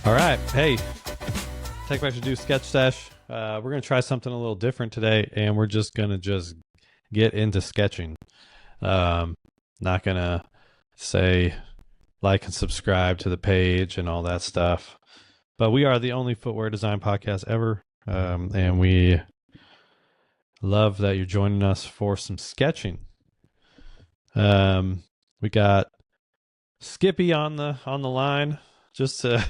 All right. Hey, Tech Back to Do Sketch Sesh. We're going to try something a little different today, and we're just going to get into sketching. Not going to say like and subscribe to the page and all that stuff. But we are the only footwear design podcast ever, and we love that you're joining us for some sketching. We got Skippy on the line, just to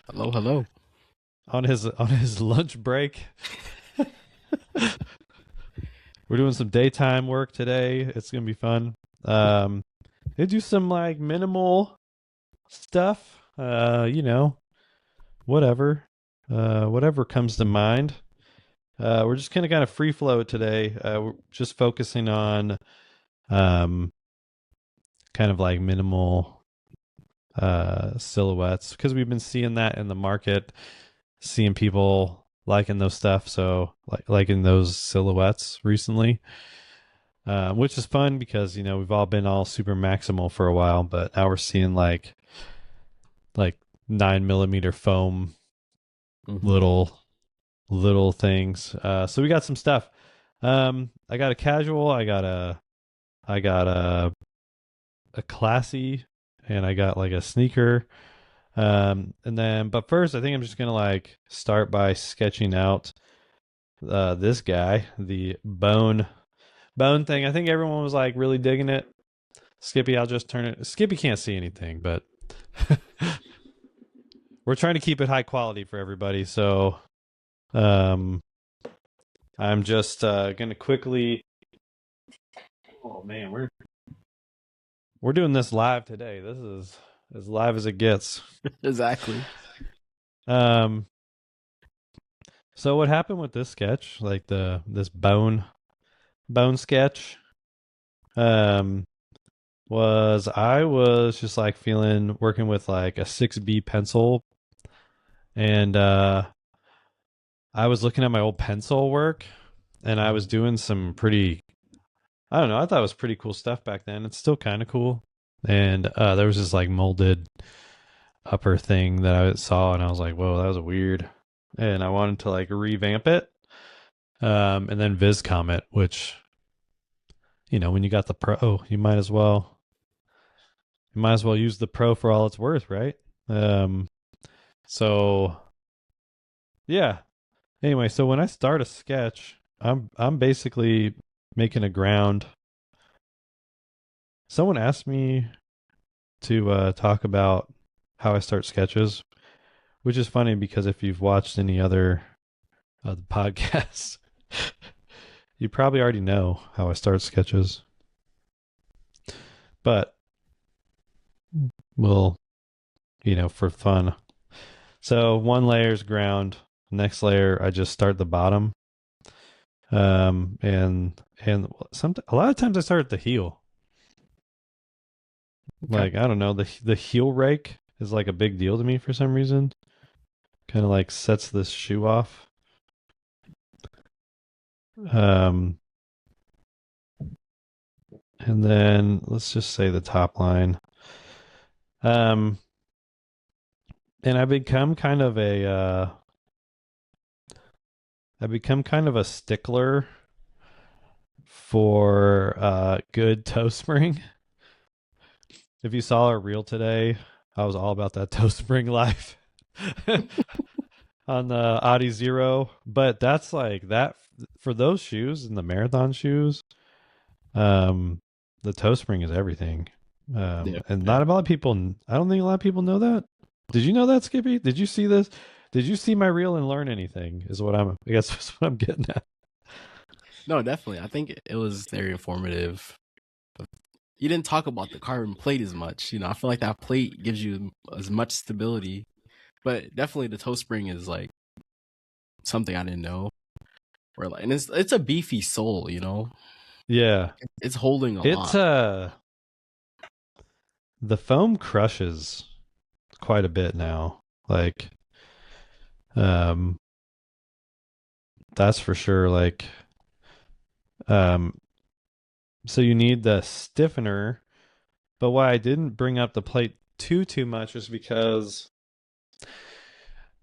Hello. on his lunch break. We're doing some daytime work today. It's gonna be fun. They do some like minimal stuff. Whatever comes to mind. We're just kind of free flow today. We're just focusing on kind of like minimal silhouettes, because we've been seeing that in the market, seeing people liking those stuff, so liking those silhouettes recently, which is fun because we've all been all super maximal for a while, but now we're seeing like 9mm foam little things. So we got some stuff. I got a casual, I got a classy, and I got like a sneaker. But first I think I'm just gonna start by sketching out this guy, the bone thing. I think everyone was like really digging it. Skippy, I'll just turn it. Skippy can't see anything, but we're trying to keep it high quality for everybody. So I'm just gonna quickly. Oh man, we're doing this live today. This is as live as it gets. Exactly. So what happened with this sketch, like this bone sketch, was I was just like working with like a 6B pencil, and I was looking at my old pencil work, and I was doing some pretty, I don't know, I thought it was pretty cool stuff back then. It's still kind of cool. And there was this like molded upper thing that I saw, and I was like, whoa, that was weird. And I wanted to like revamp it. And then Viz Comet, which, when you got the Pro, you might as well use the Pro for all it's worth, right? So yeah. Anyway, so when I start a sketch, I'm basically making a ground. Someone asked me to talk about how I start sketches, which is funny because if you've watched any other the podcasts, you probably already know how I start sketches. But we'll, for fun. So one layer is ground. Next layer, I just start the bottom. And a lot of times I start at the heel. Okay. Like, I don't know, the heel rake is like a big deal to me for some reason. Kind of like sets this shoe off. And then let's just say the top line. And I become kind of a stickler for good toe spring. If you saw our reel today, I was all about that toe spring life on the Audi Zero. But that's like that for those shoes and the marathon shoes. The toe spring is everything. And not a lot of people. I don't think a lot of people know that. Did you know that, Skippy? Did you see this? Did you see my reel and learn anything? I guess that's what I'm getting at. No, definitely. I think it was very informative. You didn't talk about the carbon plate as much. I feel like that plate gives you as much stability. But definitely the toe spring is like something I didn't know. And it's a beefy sole, Yeah. It's holding a lot. The foam crushes quite a bit now. Like, that's for sure. Like, so you need the stiffener, but why I didn't bring up the plate too much is because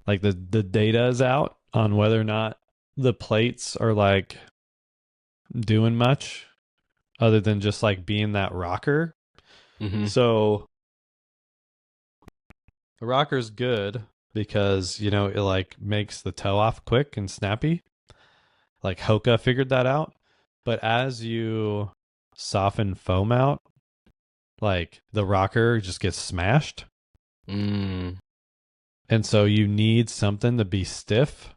like the data is out on whether or not the plates are like doing much other than just like being that rocker. Mm-hmm. So the rocker's good because, you know, it like makes the toe off quick and snappy. Like Hoka figured that out. But as you soften foam out, like the rocker just gets smashed. Mm. And so you need something to be stiff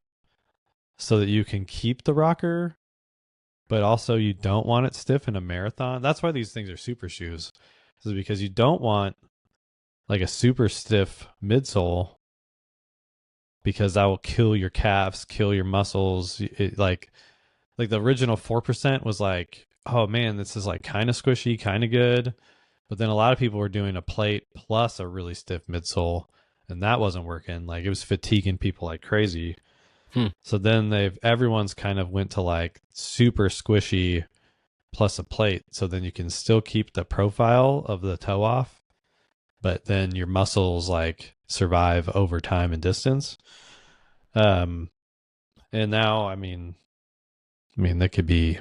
so that you can keep the rocker, but also you don't want it stiff in a marathon. That's why these things are super shoes. This is because you don't want like a super stiff midsole because that will kill your calves, kill your muscles. Like the original 4% was like, oh man, this is like kind of squishy, kind of good. But then a lot of people were doing a plate plus a really stiff midsole, and that wasn't working. Like it was fatiguing people like crazy. Hmm. So then everyone's kind of went to like super squishy plus a plate. So then you can still keep the profile of the toe off, but then your muscles like survive over time and distance. Um, and now, I mean, that could be,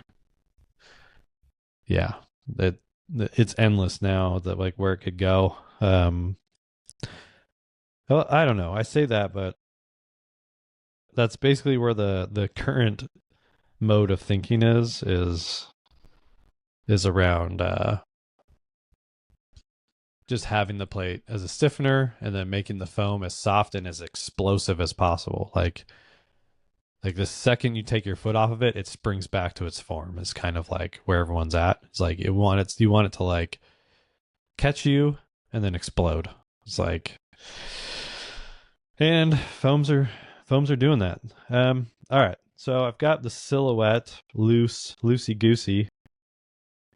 yeah, that it's endless now that like where it could go. Well, I don't know. I say that, but that's basically where the current mode of thinking is around just having the plate as a stiffener and then making the foam as soft and as explosive as possible. Like the second you take your foot off of it, it springs back to its form. Is kind of like where everyone's at. It's like you want it to like catch you and then explode. It's like, and foams are doing that. All right. So I've got the silhouette loosey goosey,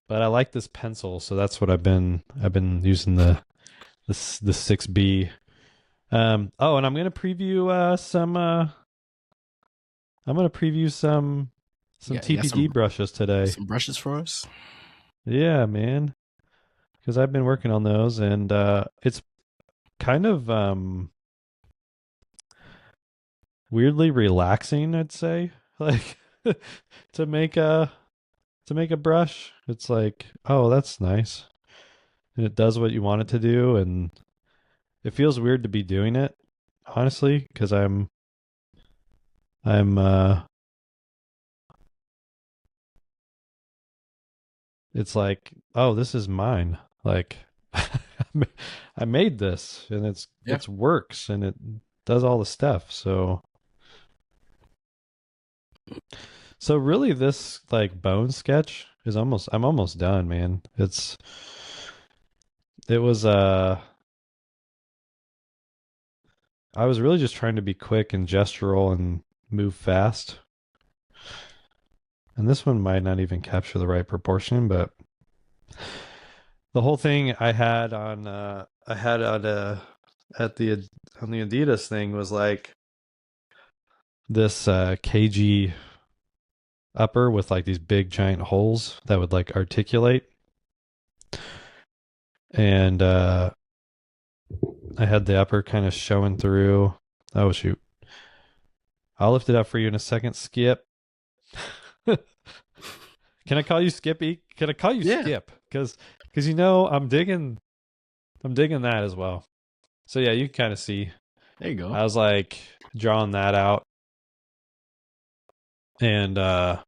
but I like this pencil, so that's what I've been using the 6B. Oh, and I'm gonna preview some You got TPD brushes today. some brushes for us? Yeah, man, because I've been working on those, and it's kind of weirdly relaxing, I'd say. Like to make a to make a brush, it's like, oh, that's nice, and it does what you want it to do, and it feels weird to be doing it, honestly, because I'm it's like, oh, this is mine. Like I made this and Yeah. it's works and it does all the stuff. So really this like bone sketch is I'm almost done, man. It was I was really just trying to be quick and gestural and move fast. And this one might not even capture the right proportion, but the whole thing I had at the on the Adidas thing was like this KG upper with like these big giant holes that would like articulate, and I had the upper kind of showing through. Oh shoot, I'll lift it up for you in a second, Skip. Can I call you Skippy? Can I call you Yeah. Skip? Because you know I'm digging that as well. So yeah, you can kind of see. There you go. I was like drawing that out, and I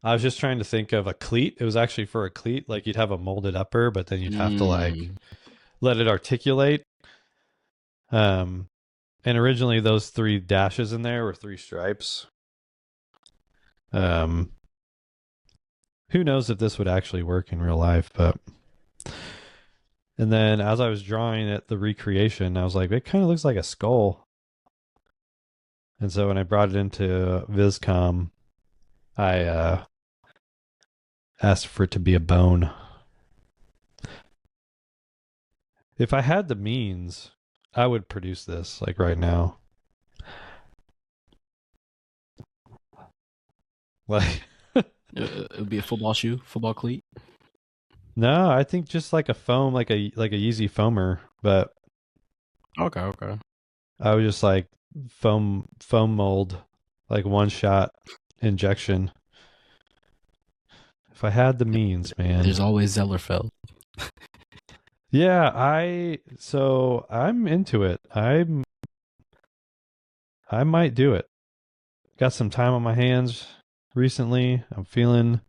was just trying to think of a cleat. It was actually for a cleat. Like you'd have a molded upper, but then you'd have to like Mm. let it articulate. Um, and originally those three dashes in there were three stripes. Um, who knows if this would actually work in real life, but and then as I was drawing it, the recreation, I was like, it kind of looks like a skull. And so when I brought it into Viscom, I asked for it to be a bone. If I had the means, I would produce this like right now. Like, It would be a football shoe, football cleat. no, I think just like a foam, like a Yeezy foamer, but Okay, okay. I would just like foam mold, like one shot injection. If I had the means, man. There's always Zellerfeld. Yeah, I'm into it. I might do it. Got some time on my hands recently. I'm feeling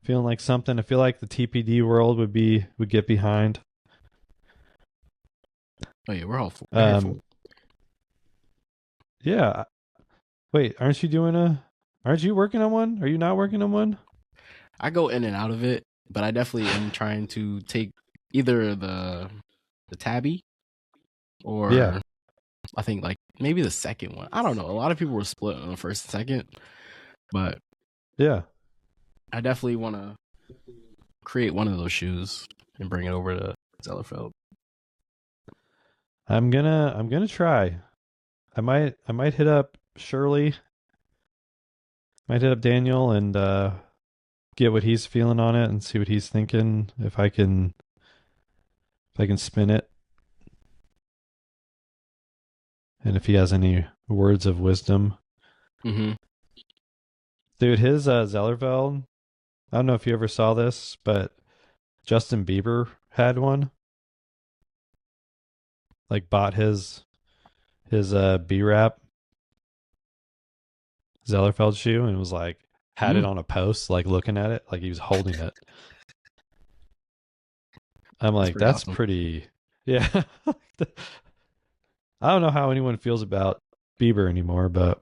like something. I feel like the TPD world would get behind. Oh yeah, we're here for Um, yeah. Wait, aren't you working on one? Are you not working on one? I go in and out of it, but I definitely am trying to take either the tabby Yeah. or I think like maybe the second one. I don't know. A lot of people were split on the first and second, but Yeah. I definitely want to create one of those shoes and bring it over to Zellerfeld. I'm gonna try. I might hit up Shirley, might hit up Daniel and get what he's feeling on it and see what he's thinking if I can spin it and if he has any words of wisdom. Mm-hmm. Dude, his Zellerfeld, I don't know if you ever saw this, but Justin Bieber had one. Like bought his B-Rap Zellerfeld shoe and was like had it Mm, on a post, like looking at it, like he was holding it. I'm that's like, pretty that's awesome. pretty, yeah. I don't know how anyone feels about Bieber anymore, but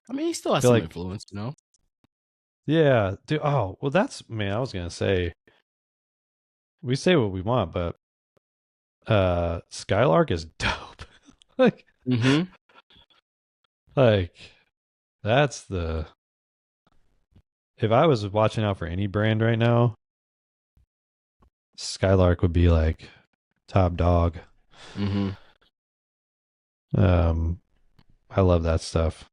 I mean, he still I has feel some like, influence, you know. yeah, dude. Oh, well, that's man. I was gonna say we say what we want, but Skylark is dope. like, Mm-hmm. like that's the. If I was watching out for any brand right now, Skylark would be like top dog. Mm-hmm. Um, I love that stuff.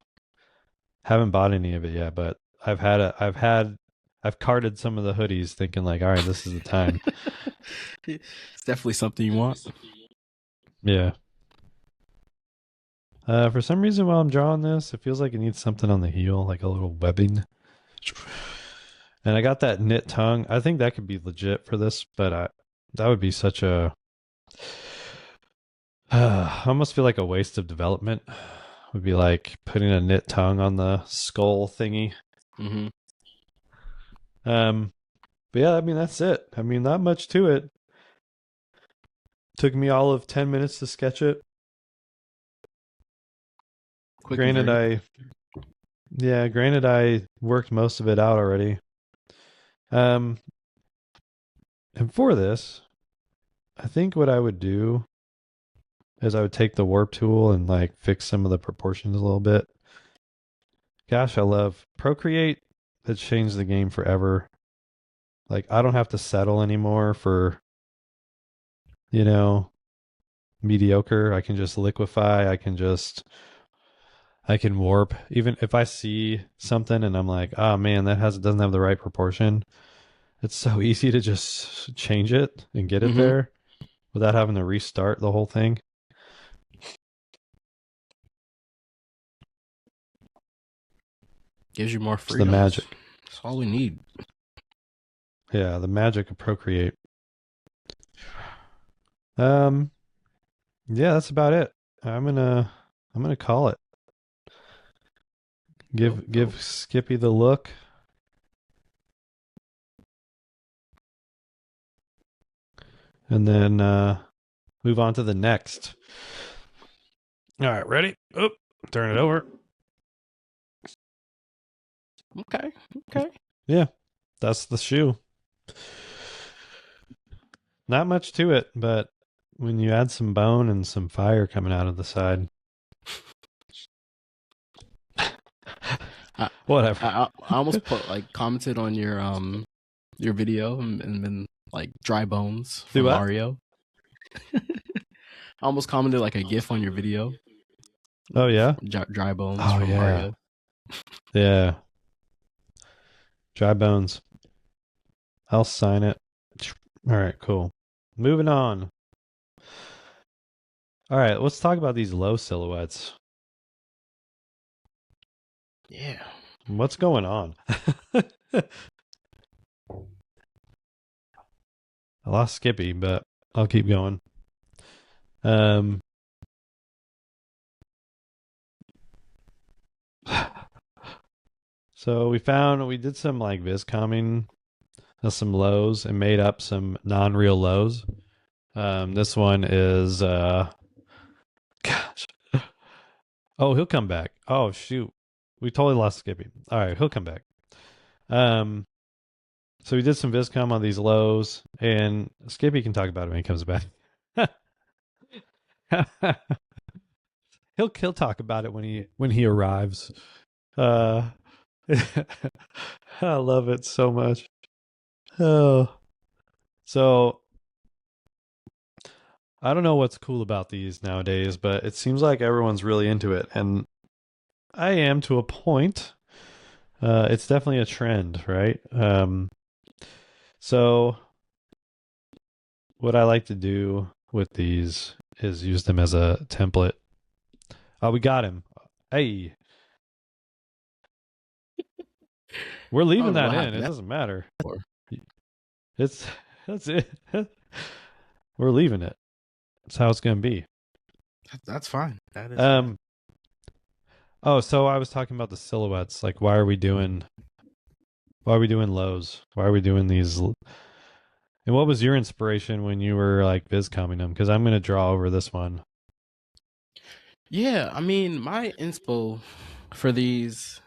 Haven't bought any of it yet, but I've carted some of the hoodies thinking like, all right, this is the time. It's definitely something you want. Yeah. For some reason while I'm drawing this, it feels like it needs something on the heel, like a little webbing. And I got that knit tongue. I think that could be legit for this, but that would be such a I almost feel like a waste of development. Would be like putting a knit tongue on the skull thingy. Mm-hmm. Um, but yeah, I mean that's it. I mean, not much to it. Took me all of 10 minutes to sketch it. Quick and Granted, dirty. granted I worked most of it out already. Um, and for this, I think what I would do is I would take the warp tool and like fix some of the proportions a little bit. Gosh, I love Procreate. It's changed the game forever. Like I don't have to settle anymore for, you know, mediocre. I can just liquefy. I can warp. Even if I see something and I'm like, oh man, doesn't have the right proportion. It's so easy to just change it and get it Mm-hmm. there without having to restart the whole thing. Gives you more It's the freedoms. magic. That's all we need. Yeah, the magic of Procreate. Um, yeah, that's about it. I'm gonna call it. Dope, dope. Give Skippy the look, and then move on to the next. All right, ready? Oop, turn it over. Okay, okay. Yeah, that's the shoe. Not much to it, but when you add some bone and some fire coming out of the side, I, whatever. I almost put like commented on your video and then like dry bones Do from what? Mario. I almost commented like a GIF on your video. Oh yeah. Dry bones Oh from yeah. Mario. Yeah. Dry bones. I'll sign it. All right, cool. Moving on. All right, let's talk about these low silhouettes. Yeah. What's going on? I lost Skippy, but I'll keep going. Um, so we did some like viscomming of some lows and made up some non-real lows. This one is gosh. Oh, he'll come back. Oh shoot. We totally lost Skippy. All right, he'll come back. Um, so we did some viscom on these lows, and Skippy can talk about it when he comes back. He'll talk about it when he arrives. Uh, I love it so much. Oh, so I don't know what's cool about these nowadays, but it seems like everyone's really into it, and I am to a point. It's definitely a trend, right? So what I like to do with these is use them as a template. Oh, we got him. Hey, we're I don't leaving know that what in. It happened doesn't matter. there. It's that's it. We're leaving it. That's how it's gonna be. That's fine. That is fine. Um. Oh, so I was talking about the silhouettes. Like, why are we doing lows? Why are we doing these? And what was your inspiration when you were like viscomming them? Because I'm gonna draw over this one. Yeah, I mean, my inspo for these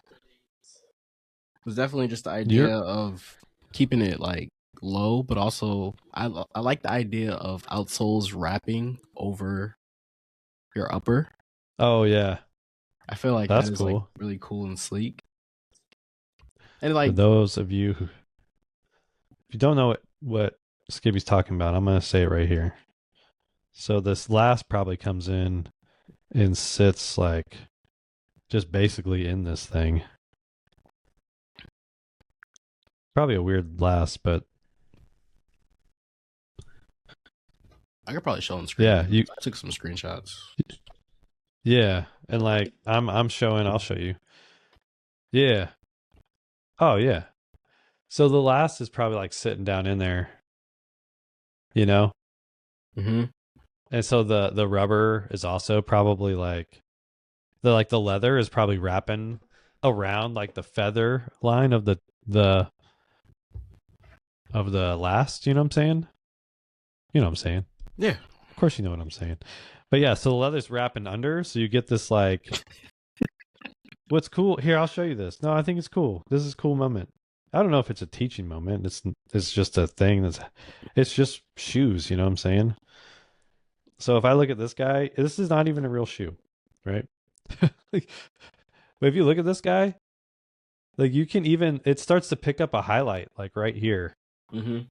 was definitely just the idea You're. of keeping it like low, but also I like the idea of outsoles wrapping over your upper. Oh yeah, I feel like that that's is like cool. really cool and sleek. And For like, those of you who, if you don't know what Skippy's talking about, I'm gonna say it right here. So this last probably comes in and sits like just basically in this thing. Probably a weird last, but I could probably show on screen. yeah, you I took some screenshots. yeah, and like I'm showing, I'll show you. Yeah. Oh yeah. So the last is probably like sitting down in there, you know? Mm-hmm. And so the rubber is also probably like the leather is probably wrapping around like the feather line of the of the last, you know what I'm saying? You know what I'm saying? Yeah. Of course you know what I'm saying. But yeah, so the leather's wrapping under, so you get this like what's cool here, I'll show you this. No, I think it's cool. This is a cool moment. I don't know if it's a teaching moment. It's just a thing it's just shoes, you know what I'm saying? So if I look at this guy, this is not even a real shoe, right? Like, but if you look at this guy, like you can even it starts to pick up a highlight like right here Mm-hmm.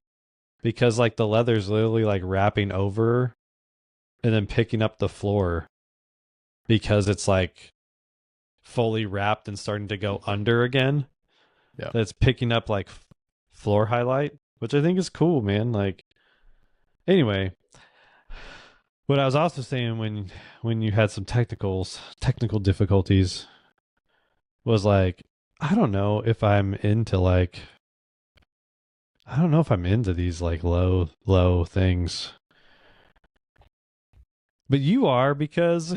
because like the leather's literally like wrapping over and then picking up the floor because it's like fully wrapped and starting to go under again. Yeah. That's picking up like floor highlight, which I think is cool, man. Like anyway, what I was also saying when you had some technical difficulties was like I don't know if I'm into like I don't know if I'm into these like low things. But you are because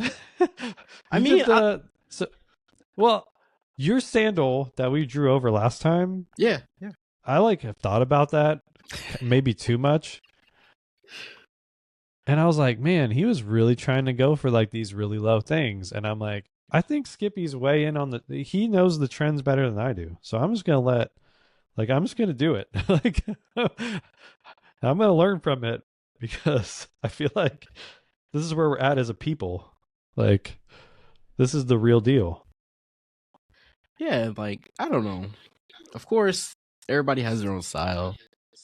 I you mean, did the so well, your sandal that we drew over last time, yeah, yeah. I like have thought about that maybe too much. And I was like, man, he was really trying to go for like these really low things. And I'm like, I think Skippy's way in on he knows the trends better than I do. So I'm just gonna I'm just gonna do it. Like I'm gonna learn from it because I feel like this is where we're at as a people. Like this is the real deal. Yeah, like I don't know. Of course, everybody has their own style,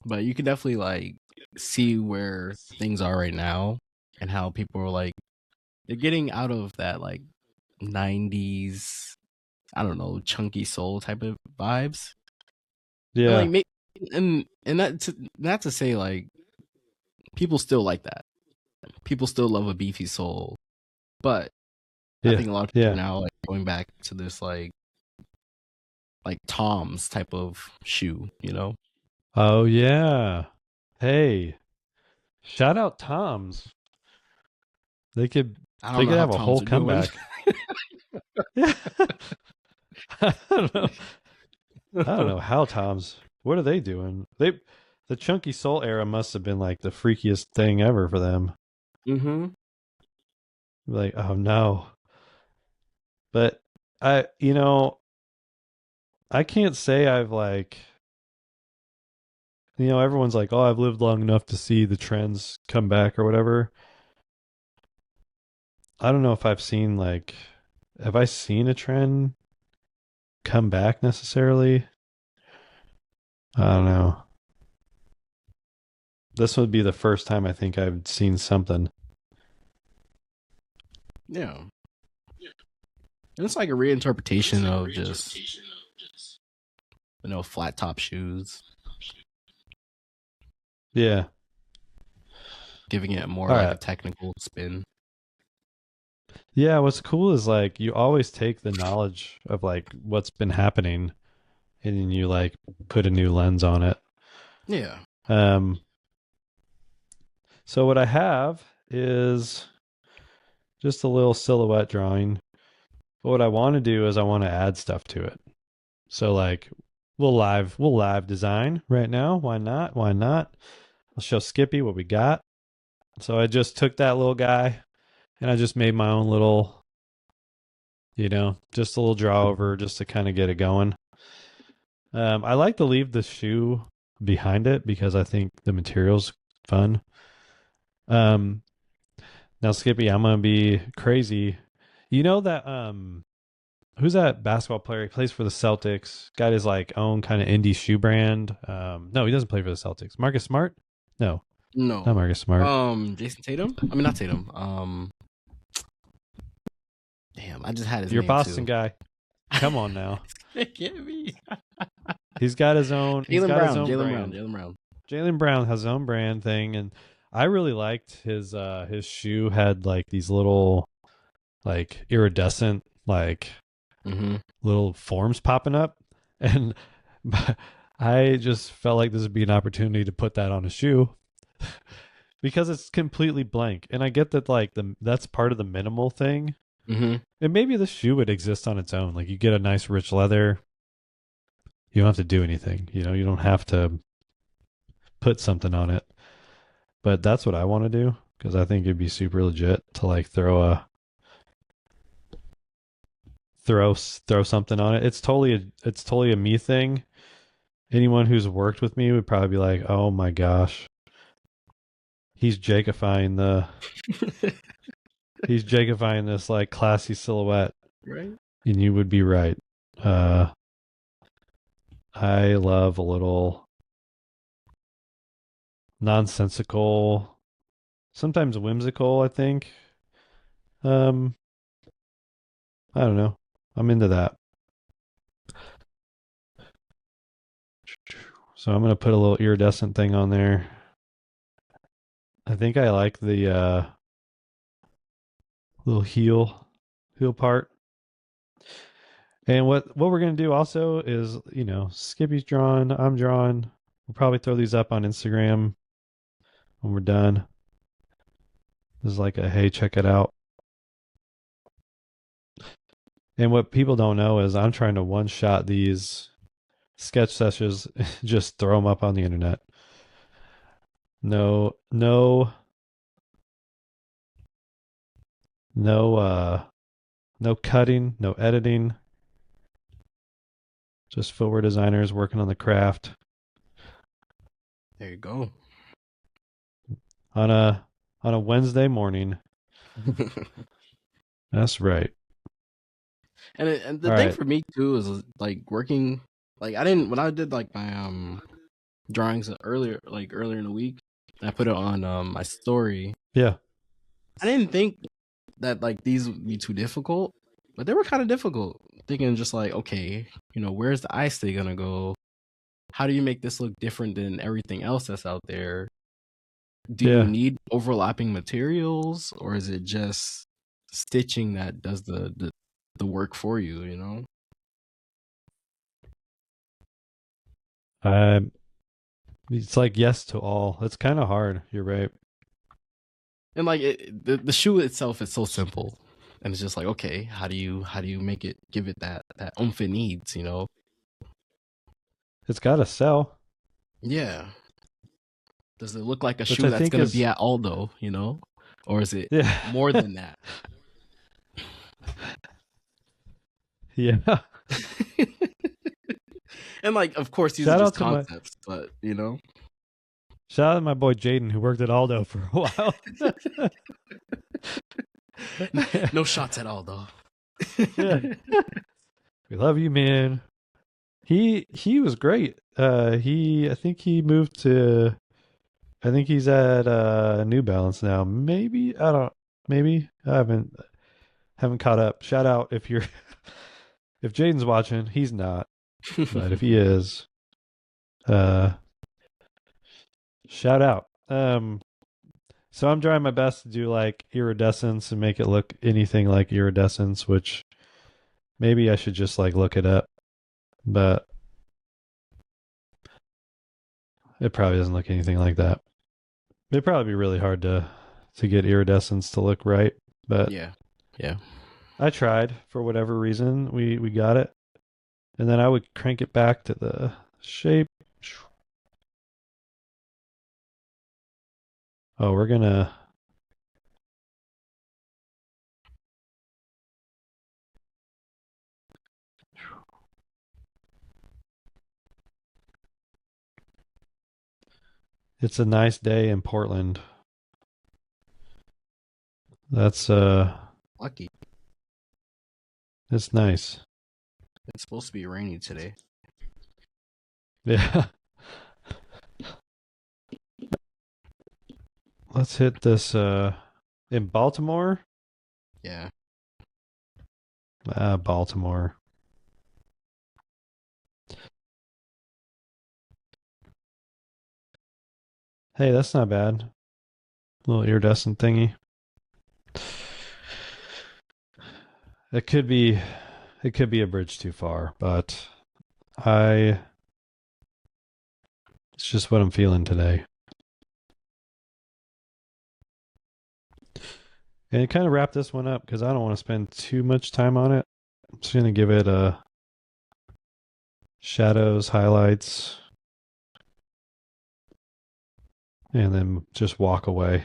but you can definitely like see where things are right now and how people are like they're getting out of that like 90s, I don't know, chunky soul type of vibes. And Yeah. like and not to say like people still like that. People still love a beefy soul. But I Yeah. think a lot of people Yeah. now like going back to this like Tom's type of shoe, you know? Oh yeah. Hey, shout out Tom's. They could I don't they know could how have a whole Tom's are doing. comeback. Yeah. I don't know. I don't know how Tom's. What are they doing? The Chunky Soul era must have been like the freakiest thing ever for them. Mm-hmm. Like, oh no. But I can't say I've like, everyone's like, oh, I've lived long enough to see the trends come back or whatever. I don't know if have I seen a trend come back necessarily? I don't know. This would be the first time I think I've seen something. Yeah. And it's like a reinterpretation of just, flat top shoes, Yeah. giving it more All like a right. technical spin. Yeah, what's cool is like you always take the knowledge of like what's been happening and then you like put a new lens on it. Yeah. Um so what I have is just a little silhouette drawing. But what I want to do is I want to add stuff to it. So like we'll live design right now. Why not? Why not? I'll show Skippy what we got. So I just took that little guy and I just made my own little, just a little draw over just to kind of get it going. I like to leave the shoe behind it because I think the material's fun. Um, Now Skippy, I'm gonna be crazy. You know that who's that basketball player? He plays for the Celtics. Got his like own kind of indie shoe brand. No, he doesn't play for the Celtics. Marcus Smart? No, not No. Marcus Smart. Jason Tatum? I mean, not Tatum. Damn, I just had his Your name Boston too. guy. Come on now. It can't be. He's got his own. He's Jalen got his Brown. own Jalen Brown. brand. Jalen Brown. Jalen Brown has his own brand thing, and I really liked his shoe had like these little like iridescent like Mm-hmm. little forms popping up, and I just felt like this would be an opportunity to put that on a shoe because it's completely blank. And I get that like that's part of the minimal thing, Mm-hmm. and maybe the shoe would exist on its own. Like you get a nice rich leather, you don't have to do anything. You don't have to put something on it. But that's what I want to do because I think it'd be super legit to like throw something on it. It's totally a me thing. Anyone who's worked with me would probably be like, "Oh my gosh, he's Jacobifying he's Jacobifying this like classy silhouette," Right. and you would be right. Uh, I love a little nonsensical, sometimes whimsical. I think. Um, I don't know. I'm into that. So I'm gonna put a little iridescent thing on there. I think I like the little heel part. And what we're gonna do also is, Skippy's drawn, I'm drawn. We'll probably throw these up on Instagram when we're done. This is like a hey, check it out. And what people don't know is I'm trying to one shot these sketch sessions, just throw them up on the internet. No, no, no, no cutting, no editing. Just footwear designers working on the craft There you go. on a Wednesday morning. That's right. And the All thing right. for me too is like working. Like I didn't when I did like my drawings earlier in the week. I put it on my story. Yeah. I didn't think that like these would be too difficult, but they were kind of difficult. Thinking just like, okay, where's the eye stay gonna go? How do you make this look different than everything else that's out there? Do you Yeah. need overlapping materials, or is it just stitching that does the work for you, you know? Um, it's like yes to all. It's kind of hard. You're right. And like the shoe itself is so simple. And it's just like, okay, how do you make it give it that oomph it needs, you know? It's got to sell, Yeah. Does it look like a which shoe I that's think gonna be is at Aldo, you know? Or is it yeah, more than that? yeah. And like, of course, these are Shout just out to my concepts, but you know, shout out to my boy Jaden who worked at Aldo for a while. no shots at Aldo. Yeah, we love you, man. He was great. He I think he moved to. I think he's at New Balance now. Maybe I don't. Maybe I haven't caught up. Shout out if you're if Jaden's watching. He's not, but if he is, uh, shout out. So I'm trying my best to do like iridescence and make it look anything like iridescence, which maybe I should just like look it up, but it probably doesn't look anything like that. It'd probably be really hard to get iridescence to look right, but Yeah, yeah. I tried for whatever reason. We got it, and then I would crank it back to the shape. Oh, we're gonna. It's a nice day in Portland. That's Lucky. it's nice. It's supposed to be rainy today. Yeah. Let's hit this in Baltimore. Yeah. Baltimore. Hey, that's not bad. Little iridescent thingy. It could be it could be a bridge too far, but I it's just what I'm feeling today. And kind of wrap this one up because I don't want to spend too much time on it. I'm just gonna give it a shadows, highlights, and then just walk away.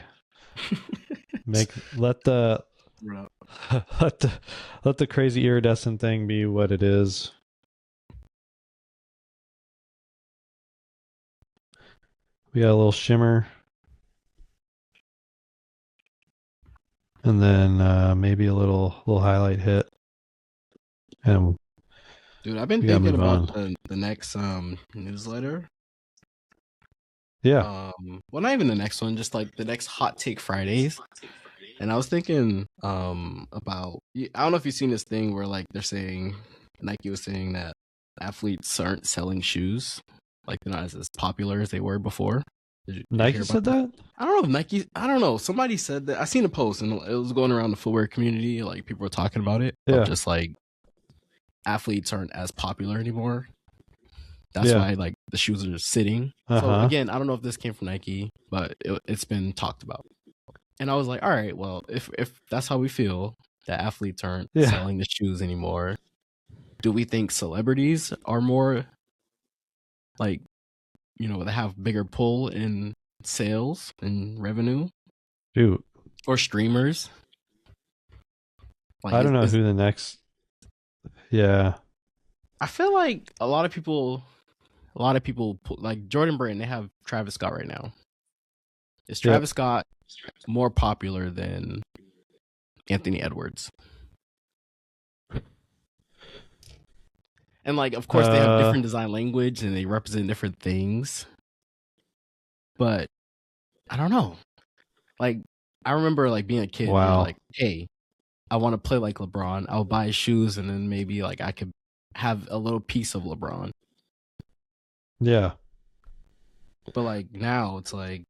Make let the let the let the crazy iridescent thing be what it is. We got a little shimmer, and then maybe a little highlight hit, and Dude, I've been we gotta thinking move about on. the next newsletter. Yeah, Well, not even the next one, just like the next Hot Take Fridays. And I was thinking about I don't know if you've seen this thing where like they're saying Nike was saying that athletes aren't selling shoes, like they're not as popular as they were before. Did you hear Nike about said that? that. I don't know if Nike. I don't know. Somebody said that. I seen a post and it was going around the footwear community. Like people were talking about it of Yeah, just like athletes aren't as popular anymore. That's yeah, why like the shoes are sitting. uh So huh, again, I don't know if this came from Nike, but it's been talked about. And I was like, all right, well, if that's how we feel, that athletes aren't yeah, selling the shoes anymore, do we think celebrities are more like, they have bigger pull in sales and revenue, shoot. or streamers? Like, I don't know is who the next. Yeah, I feel like a lot of people like Jordan Brand. They have Travis Scott right now. Is yep. Travis Scott more popular than Anthony Edwards? And like, of course, they have Uh, different design language and they represent different things. But I don't know. Like, I remember like being a kid and you're wow. like, hey, I want to play like LeBron. I'll buy shoes and then maybe like I could have a little piece of LeBron. Yeah, But like now it's like,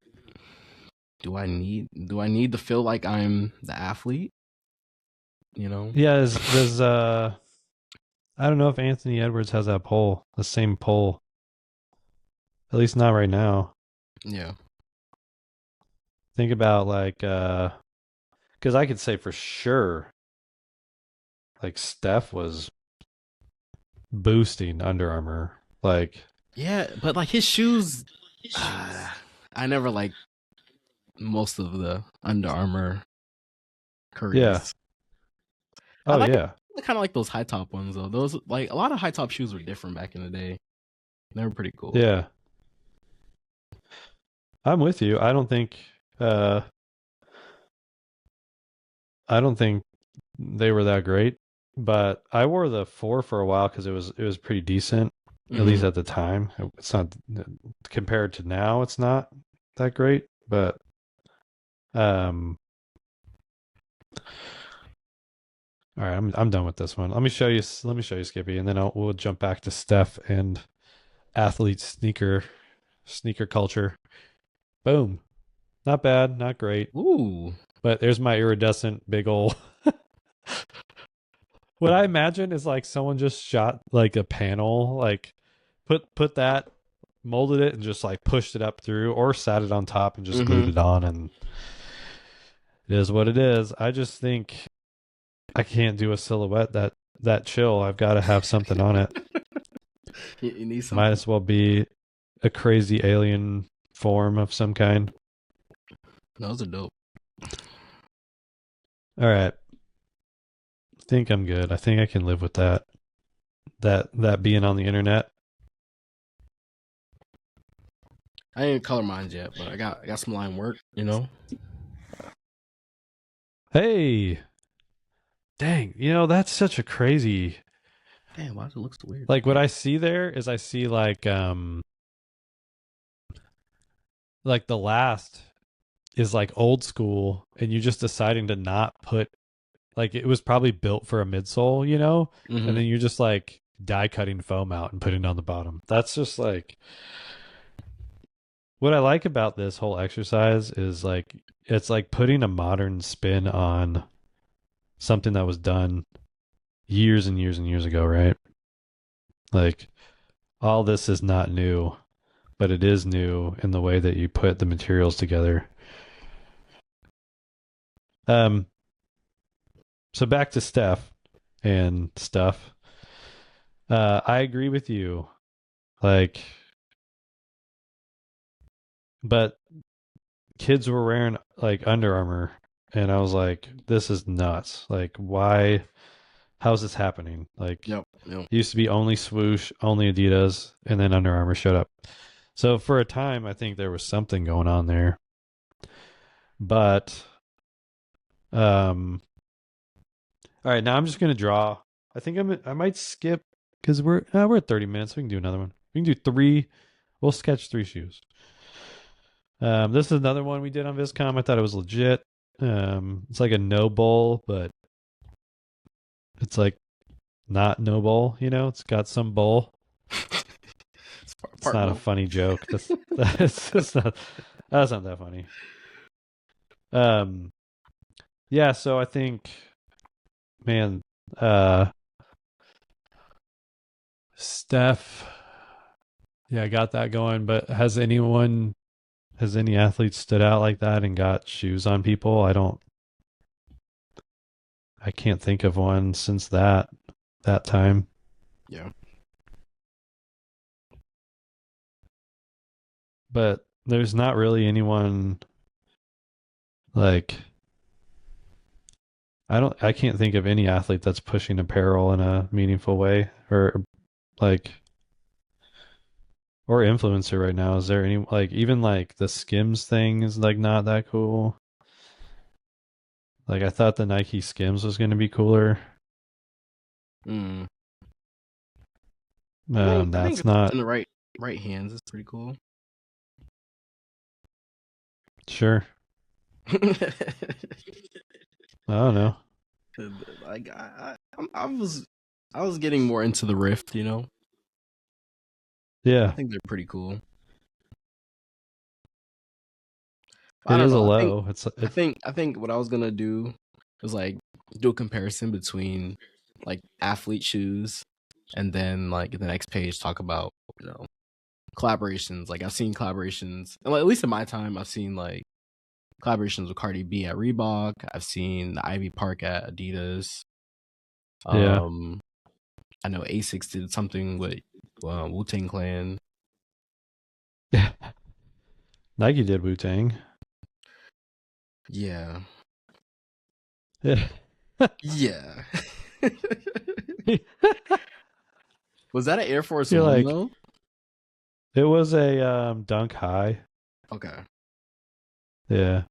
do I need to feel like I'm the athlete? you know? Yeah, there's I don't know if Anthony Edwards has that pole, the same pole. At least not right now. Yeah. Think about like because I could say for sure like Steph was boosting Under Armour. Like Yeah, but like his shoes, I never like most of the Under Armour yeah. Currys. I Oh yeah. kind of like those high top ones though. Those like a lot of high top shoes were different back in the day. They were pretty cool. Yeah. I'm with you. Uh I don't think they were that great, but I wore the 4 for a while cuz it was pretty decent at Hmm. least at the time. It's not compared to now it's not that great, but um all right, I'm done with this one. Let me show you Skippy and then we'll jump back to Steph and athlete sneaker culture. Boom. Not bad, not great. Ooh. But there's my iridescent big ol' what I imagine is like someone just shot like a panel, like put that, molded it and just like pushed it up through or sat it on top and just glued Hmm. it on and it is what it is. I just think I can't do a silhouette that chill. I've got to have something on it. You need Might something. as well be a crazy alien form of some kind. Those are dope. All right. I think I'm good. I think I can live with that. That being on the internet. I ain't color mine yet, but I got some line work. You know. Hey, dang, that's such a crazy Damn, why does it look so weird? like what I see there is I see like the last is like old school and you just deciding to not put like it was probably built for a midsole, and Hmm. then you're just like die cutting foam out and putting it on the bottom. That's just like what I like about this whole exercise is like it's like putting a modern spin on something that was done years and years and years ago, right? Like all this is not new, but it is new in the way that you put the materials together. Um, so back to Steph and stuff. I agree with you. Like, but kids were wearing like Under Armour, and I was like, this is nuts. Like, why? How's this happening? Like, Yep. Yep. it used to be only swoosh, only Adidas, and then Under Armour showed up. So for a time, I think there was something going on there. But all right, now I'm just gonna draw. I think I might skip because we're at 30 minutes. We can do another one. We can do three. We'll sketch three shoes. This is another one we did on Viscom. I thought it was legit. It's like a no bowl, but it's like not no bowl. It's got some bowl. It's It's part not a bowl. funny joke. That's not that funny. Um, yeah. So I think, man, Steph. Yeah, I got that going. But has any athlete stood out like that and got shoes on people? I can't think of one since that time. Yeah. But there's not really anyone like I can't think of any athlete that's pushing apparel in a meaningful way or like or influencer right now. Is there any like even like the Skims thing is like not that cool? Like I thought the Nike Skims was going to be cooler. Mm. I think That's if it's in not the right hands, it's pretty cool. sure. I don't know. Like I was getting more into the Rift, you know. I Yeah, think they're pretty cool. I it don't is a know. low. I think what I was gonna do was like do a comparison between like athlete shoes, and then like the next page talk about collaborations. Like I've seen collaborations, and like, at least in my time, I've seen like collaborations with Cardi B at Reebok. I've seen the Ivy Park at Adidas. Yeah. Um, I know Asics did something with Wu Tang Clan. Yeah. Nike did Wu Tang. Yeah, Yeah. yeah. Was that an Air Force You're One like, though? it was a Dunk High. Okay. Yeah.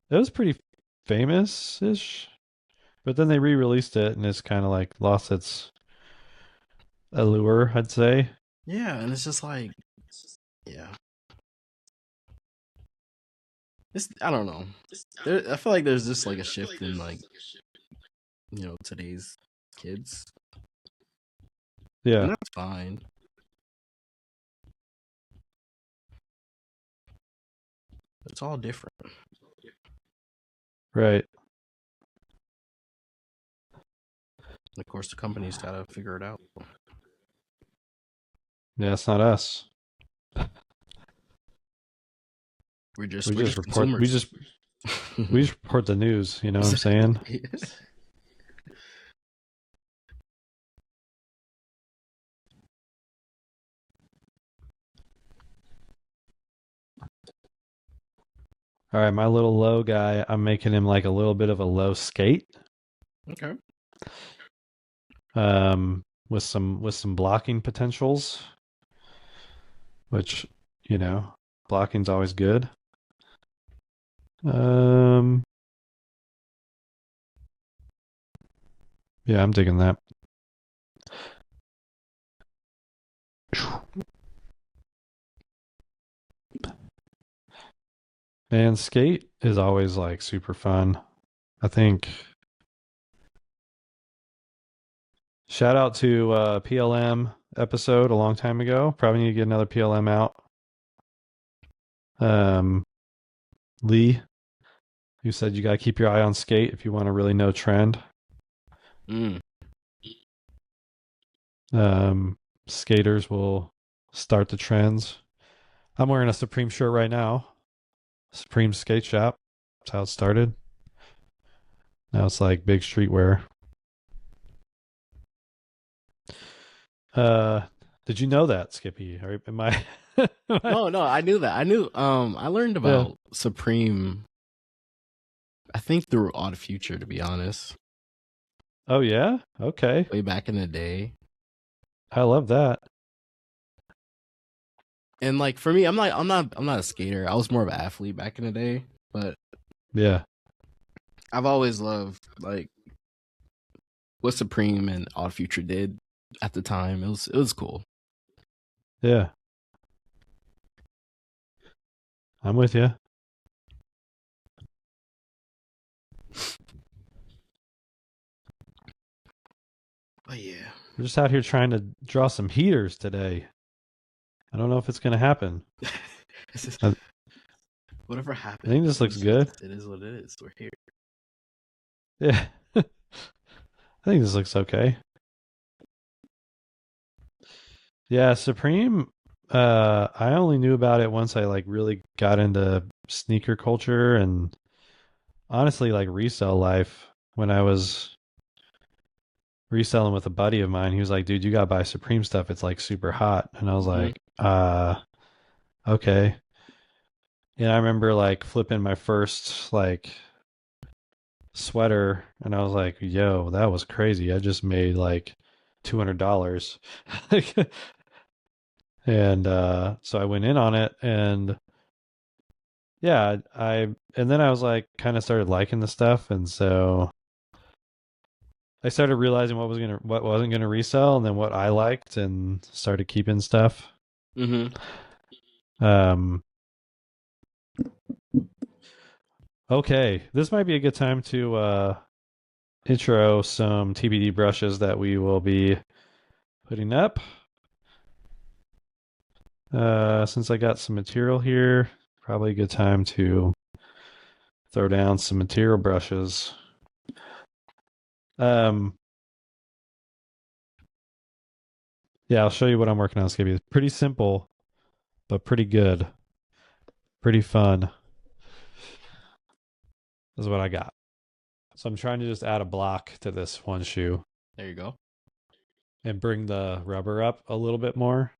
It was pretty famous ish. But then they re released it and it's kind of like lost its allure, I'd say. Yeah, and it's just like, yeah, it's I don't know. I feel like there's just like a shift in like today's kids, and Yeah. that's fine. It's all different. Right. Of course, the company's got to figure it out. Yeah, it's not us. We're just We we're just just report we consumers. just we just report the news, you know what I'm saying? All right, my little low guy, I'm making him like a little bit of a low skate. Okay. With some blocking potentials, which, blocking's always good. Um yeah, I'm digging that. And skate is always like super fun. I think shout out to PLM episode a long time ago. Probably need to get another PLM out. Lee, you said you got to keep your eye on skate if you want to really know trend. Mm. Skaters will start the trends. I'm wearing a Supreme shirt right now. Supreme skate shop. That's how it started. Now it's like big streetwear. Uh, did you know that, Skippy? Or am I? No, I knew that. I knew. I learned Yeah. about Supreme. I think through Odd Future, to be honest. Oh yeah. Okay. Way back in the day. I love that. And like for me, I'm not a skater. I was more of an athlete back in the day, but Yeah. I've always loved like what Supreme and Odd Future did at the time. It was cool. Yeah. I'm with you. But yeah. We're just out here trying to draw some heaters today. I don't know if it's gonna happen. I, Whatever I think happened, this looks good. it is what it is. We're here. Yeah. I think this looks okay. Yeah, Supreme. I only knew about it once I like really got into sneaker culture and honestly like resale life. When I was reselling with a buddy of mine, he was like, "Dude, you gotta buy Supreme stuff. It's like super hot." And I was Mm-hmm. like, okay." And I remember like flipping my first like sweater, and I was like, "Yo, that was crazy. I just made like $200." And so I went in on it, and yeah, and then I was like kind of started liking the stuff, and so I started realizing what wasn't gonna resell, and then what I liked, and started keeping stuff. Mm-hmm. Um, okay, this might be a good time to intro some TPD brushes that we will be putting up. Since I got some material here, probably a good time to throw down some material brushes. Um, yeah, I'll show you what I'm working on, Skippy. It's pretty simple, but pretty good. Pretty fun is what I got. So I'm trying to just add a block to this one shoe There you go. and bring the rubber up a little bit more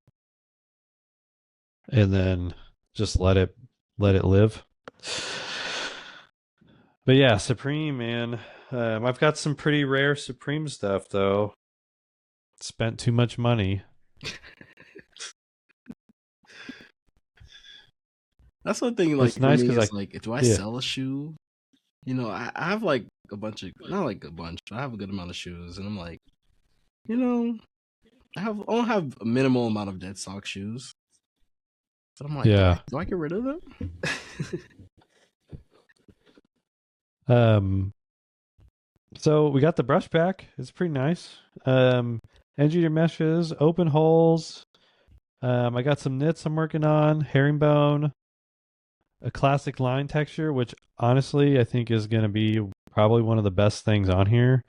and then just let it live. But yeah, Supreme, man. I've got some pretty rare Supreme stuff though. Spent too much money. That's one thing. Like It's for nice me, because is like, do I yeah, sell a shoe? I have like a bunch of, not like a bunch, but I have a good amount of shoes, and I'm like, you know, I don't have a minimal amount of dead stock shoes, but I'm like, yeah. do I get rid of them? Um, so we got the brush pack. It's pretty nice. Engineered meshes, open holes. I got some knits I'm working on, herringbone, a classic line texture, which honestly I think is going to be probably one of the best things on here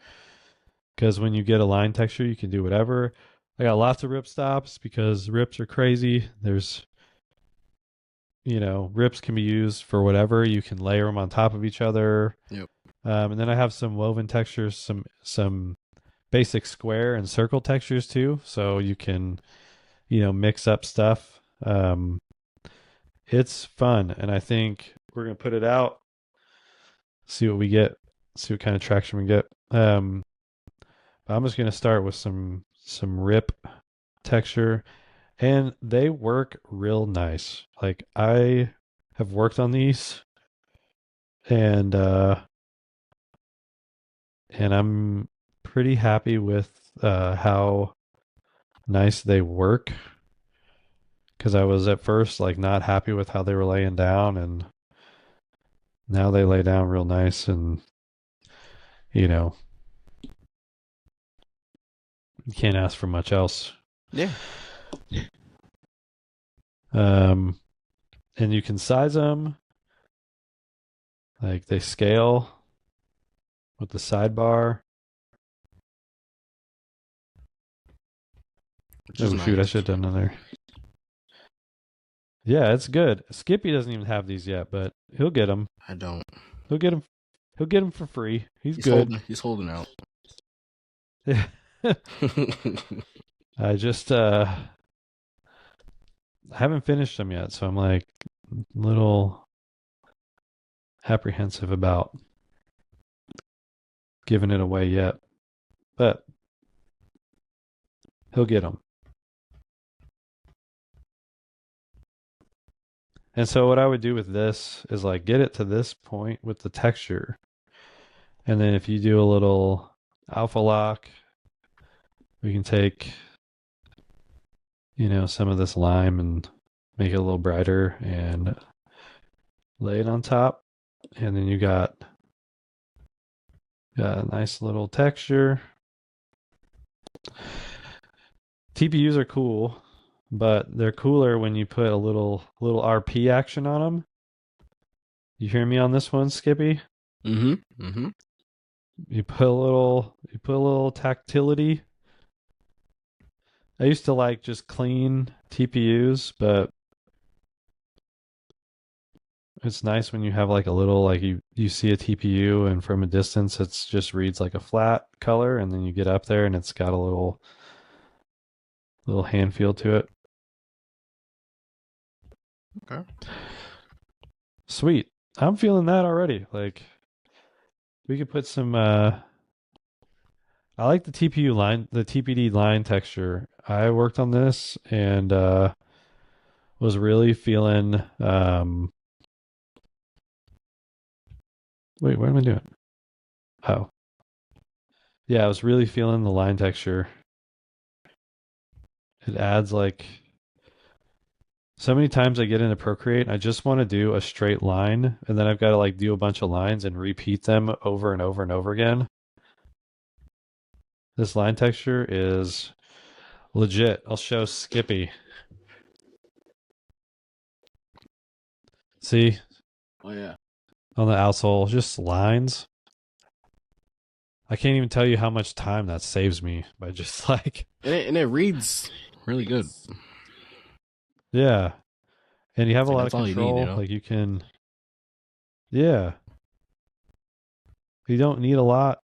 because when you get a line texture, you can do whatever. I got lots of rip stops because rips are crazy. There's, rips can be used for whatever. You can layer them on top of each other. Yep. And then I have some woven textures, some basic square and circle textures too, so you can mix up stuff. It's fun, and I think we're gonna put it out, see what we get, see what kind of traction we get. I'm just gonna start with some rip texture, and they work real nice. Like I have worked on these, and I'm pretty happy with how nice they work. Because I was at first like not happy with how they were laying down, and now they lay down real nice, and you know you can't ask for much else. Yeah. Um, and you can size them like they scale with the sidebar. Which is Oh shoot, I nice. should have done another. Yeah, it's good. Skippy doesn't even have these yet, but he'll get them. I don't. He'll get them. He'll get them for free. He's He's good. holding. He's holding out. Yeah. I just haven't finished them yet, so I'm like a little apprehensive about giving it away yet, but he'll get them. And so what I would do with this is like get it to this point with the texture, and then if you do a little alpha lock, we can take some of this lime and make it a little brighter and lay it on top, and then you got a nice little texture. TPUs are cool, but they're cooler when you put a little RP action on them. You hear me on this one, Skippy? Mm-hmm. Mm-hmm. You put a little tactility. I used to like just clean TPUs, but it's nice when you have like a little like you see a TPU and from a distance it's just reads like a flat color, and then you get up there and it's got a little hand feel to it. Okay. Sweet. I'm feeling that already. Like we could put some I like the TPU line, the TPD line texture. I worked on this and was really feeling wait, what am I doing? Oh. Yeah, I was really feeling the line texture. It adds like so many times I get into Procreate, I just want to do a straight line, and then I've got to like do a bunch of lines and repeat them over and over and over again. This line texture is legit. I'll show Skippy. See, Oh yeah. on the outsole, just lines. I can't even tell you how much time that saves me by just like, And it reads really good. yeah. And you have It's a like lot of that's all you need, you control. know. Like you can, yeah, you don't need a lot.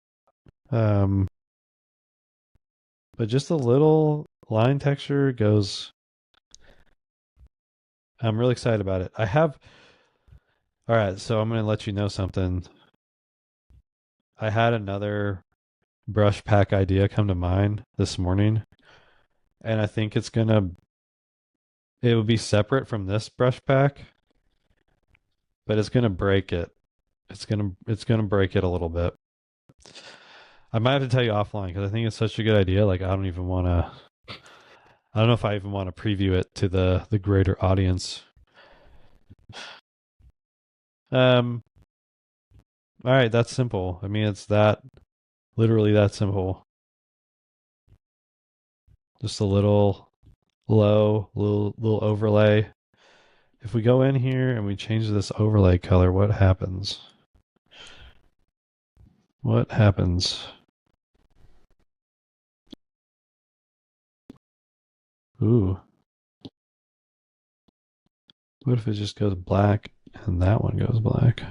Um, but just a little line texture goes. I'm really excited about it. All right, so I'm going to let you know something. I had another brush pack idea come to mind this morning, and I think it would be separate from this brush pack, but it's going to break it. It's going to break it a little bit. I might have to tell you offline because I think it's such a good idea. Like I don't know if I even want to preview it to the greater audience. Um, all right, that's simple. I mean, it's that literally that simple. Just a little overlay. If we go in here and we change this overlay color, what happens? What happens? Ooh, what if it just goes black and that one goes black?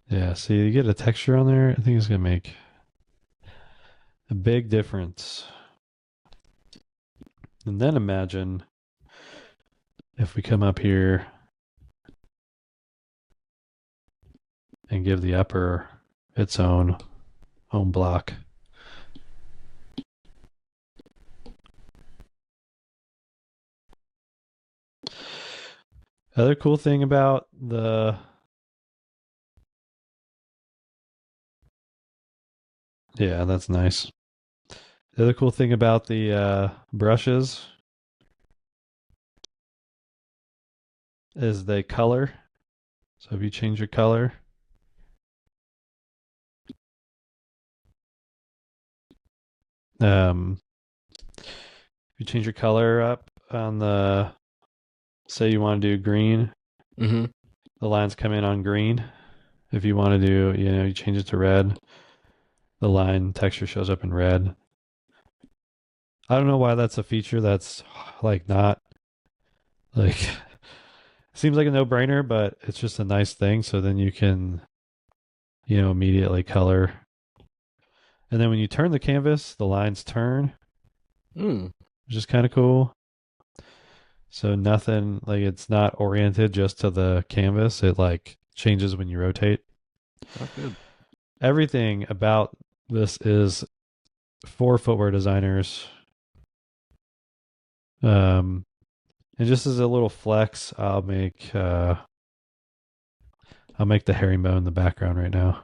Yeah, see, you get a texture on there. I think it's gonna make a big difference. And then imagine if we come up here and give the upper its own block. Other cool thing about yeah, that's nice. The other cool thing about the brushes is they color. So if you change your color, um, if you change your color up on say you want to do green, Mm-hmm. the lines come in on green. If you want to do, you change it to red, the line texture shows up in red. I don't know why that's a feature that's like not like seems like a no-brainer, but it's just a nice thing. So then you can, immediately color. And then when you turn the canvas, the lines turn, Mm. which is kind of cool. So nothing like it's not oriented just to the canvas. It like changes when you rotate. That's good. Everything about this is for footwear designers. Um, and just as a little flex, I'll make the herringbone in the background right now.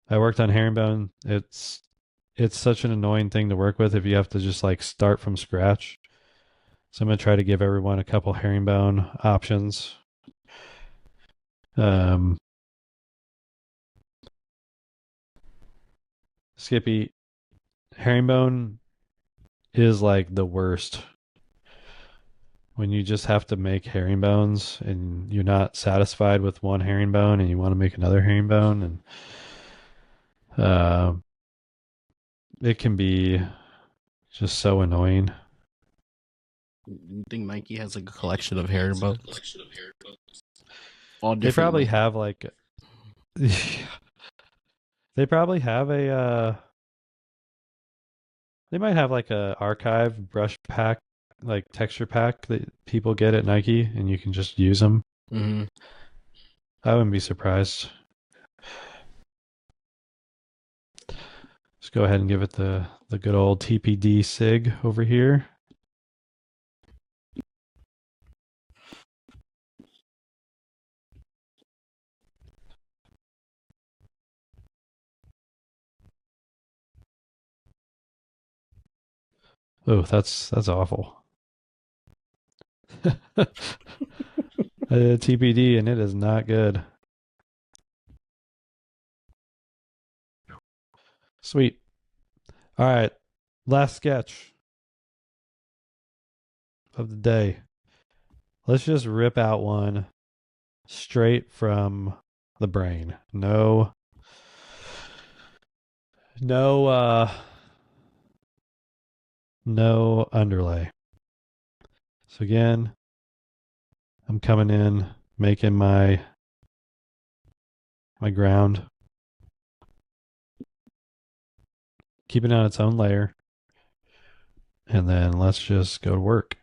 I worked on herringbone. It's such an annoying thing to work with if you have to just like start from scratch. So I'm gonna try to give everyone a couple herringbone options. Um, Skippy, herringbone is like the worst when you just have to make herringbones and you're not satisfied with one herringbone and you want to make another herringbone and it can be just so annoying. You think Nike has like a collection of herringbones? All They different, probably like. have like they probably have a they might have like a archive brush pack like texture pack that people get at Nike and you can just use them. Mm-hmm. I wouldn't be surprised. Just go ahead and give it the good old TPD sig over here. Oh, that's awful. TPD and it is not good. Sweet. All right, last sketch of the day. Let's just rip out one straight from the brain. No, no, no underlay. So again, I'm coming in, making my ground, keeping it on its own layer, and then let's just go to work.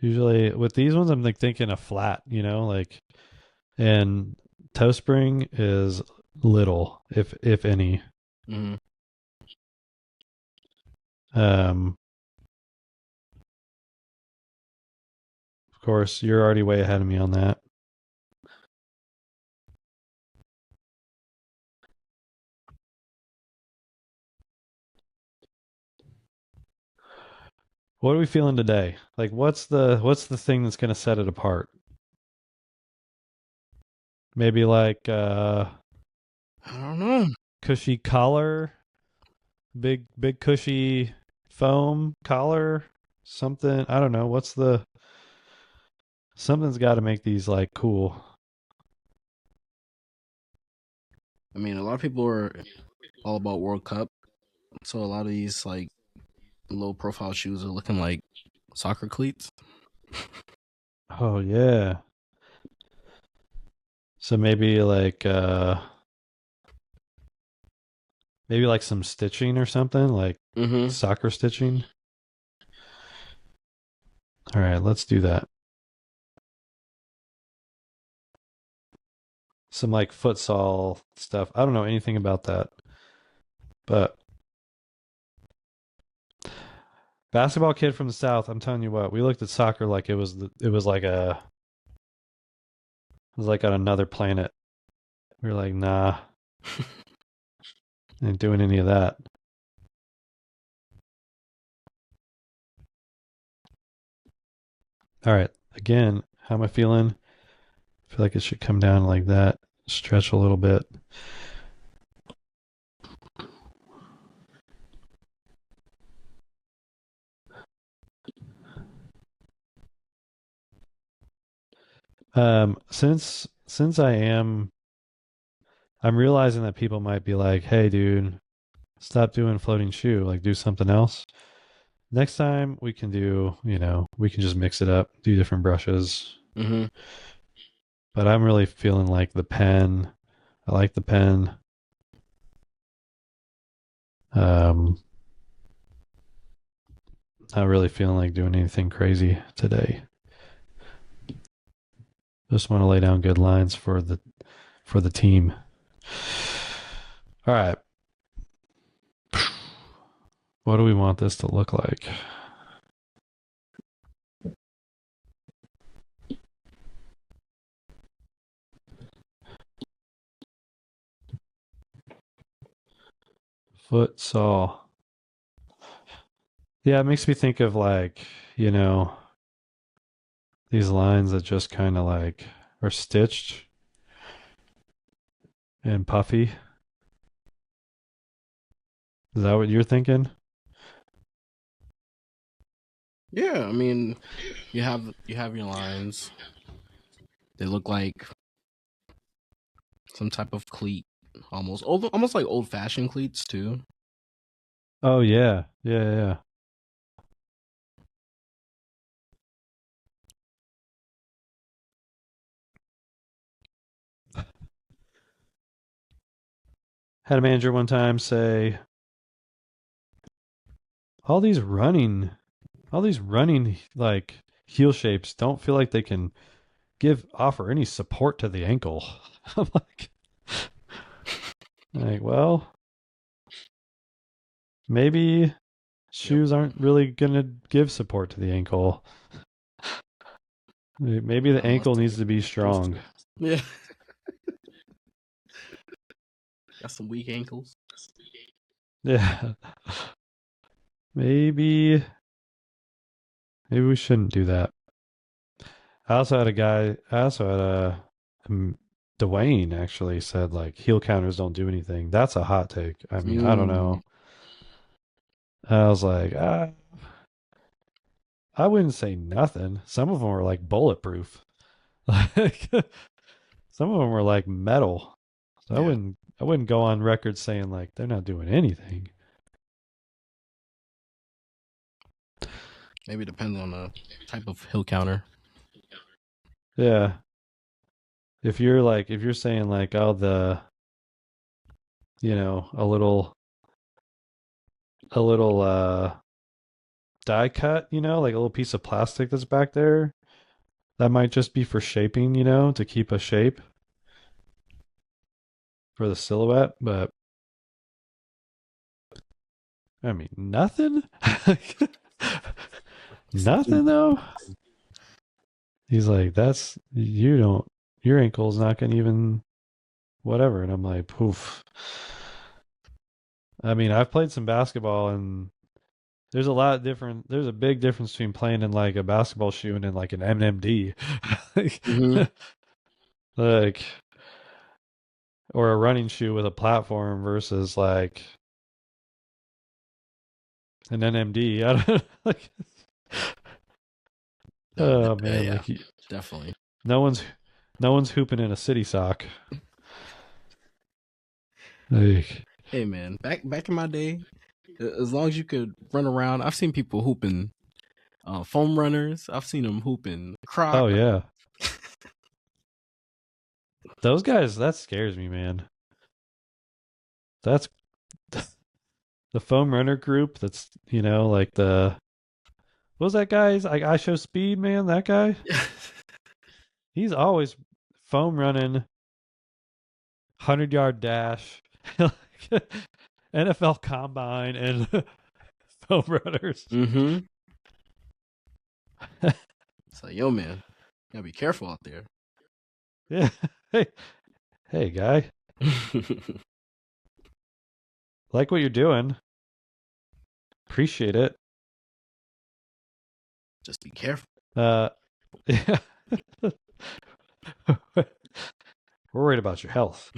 Usually with these ones, I'm like thinking a flat, like, and toe spring is little, if any. Mm-hmm. Um, of course, you're already way ahead of me on that. What are we feeling today? Like, what's the thing that's going to set it apart? Maybe like I don't know. cushy collar, big cushy foam collar, something. I don't know. Something's got to make these like cool. I mean, a lot of people are all about World Cup, so a lot of these like low profile shoes are looking like soccer cleats. Oh yeah. So maybe like some stitching or something, like Mm-hmm. soccer stitching. All right, let's do that. Some like futsal stuff. I don't know anything about that, but basketball kid from the South, I'm telling you what, we looked at soccer like it was like it was like on another planet. We were like, nah, ain't doing any of that. All right, again, how am I feeling? I feel like it should come down like that, stretch a little bit. Since I'm realizing that people might be like, hey, dude, stop doing floating shoe, like do something else. Next time we can do, we can just mix it up, do different brushes. Mm-hmm. But I'm really feeling like the pen. I like the pen. Um, not really feeling like doing anything crazy today. Just want to lay down good lines for the team. All right. What do we want this to look like? Foot saw. Yeah, it makes me think of like, you know, these lines that just kind of like are stitched and puffy. Is that what you're thinking? Yeah, I mean, you have your lines. They look like some type of cleat, almost like old fashioned cleats too. Oh yeah. Yeah, yeah. Had a manager one time say, all these running like heel shapes don't feel like they can offer any support to the ankle. I'm like, well, maybe Yep. shoes aren't really gonna give support to the ankle. Maybe the Unless ankle they needs to be strong. yeah, got some weak ankles. Yeah. Maybe we shouldn't do that. I also had a Dwayne actually said like heel counters don't do anything. That's a hot take. I mean, I don't Mm, know. I was like, I wouldn't say nothing. Some of them are like bulletproof. Like some of them are like metal. So yeah, I wouldn't go on record saying like they're not doing anything. maybe it depends on the type of hill counter. Yeah. If you're saying like oh the you know a little die cut, you know, like a little piece of plastic that's back there, that might just be for shaping, you know, to keep a shape for the silhouette, but I mean nothing. Nothing though. He's like, that's you don't your ankle's not gonna even whatever. And I'm like, poof. I mean, I've played some basketball and there's a big difference between playing in like a basketball shoe and in like an MMD. like, Hmm. like or a running shoe with a platform versus like an NMD. I don't like oh man, Yeah, like definitely. no one's no one's hooping in a city sock. Like Hey man, back in my day, as long as you could run around, I've seen people hooping foam runners. I've seen them hooping oh Crocs. yeah. Those guys, that scares me, man. That's the foam runner group that's, you know, like the what was that guy's like I show speed, man, that guy? He's always foam running, 100-yard dash, NFL combine and foam runners. Mm-hmm. It's like, yo, man, you gotta be careful out there. Yeah. Hey, hey guy. Like what you're doing. Appreciate it. Just be careful. Uh yeah. We're worried about your health.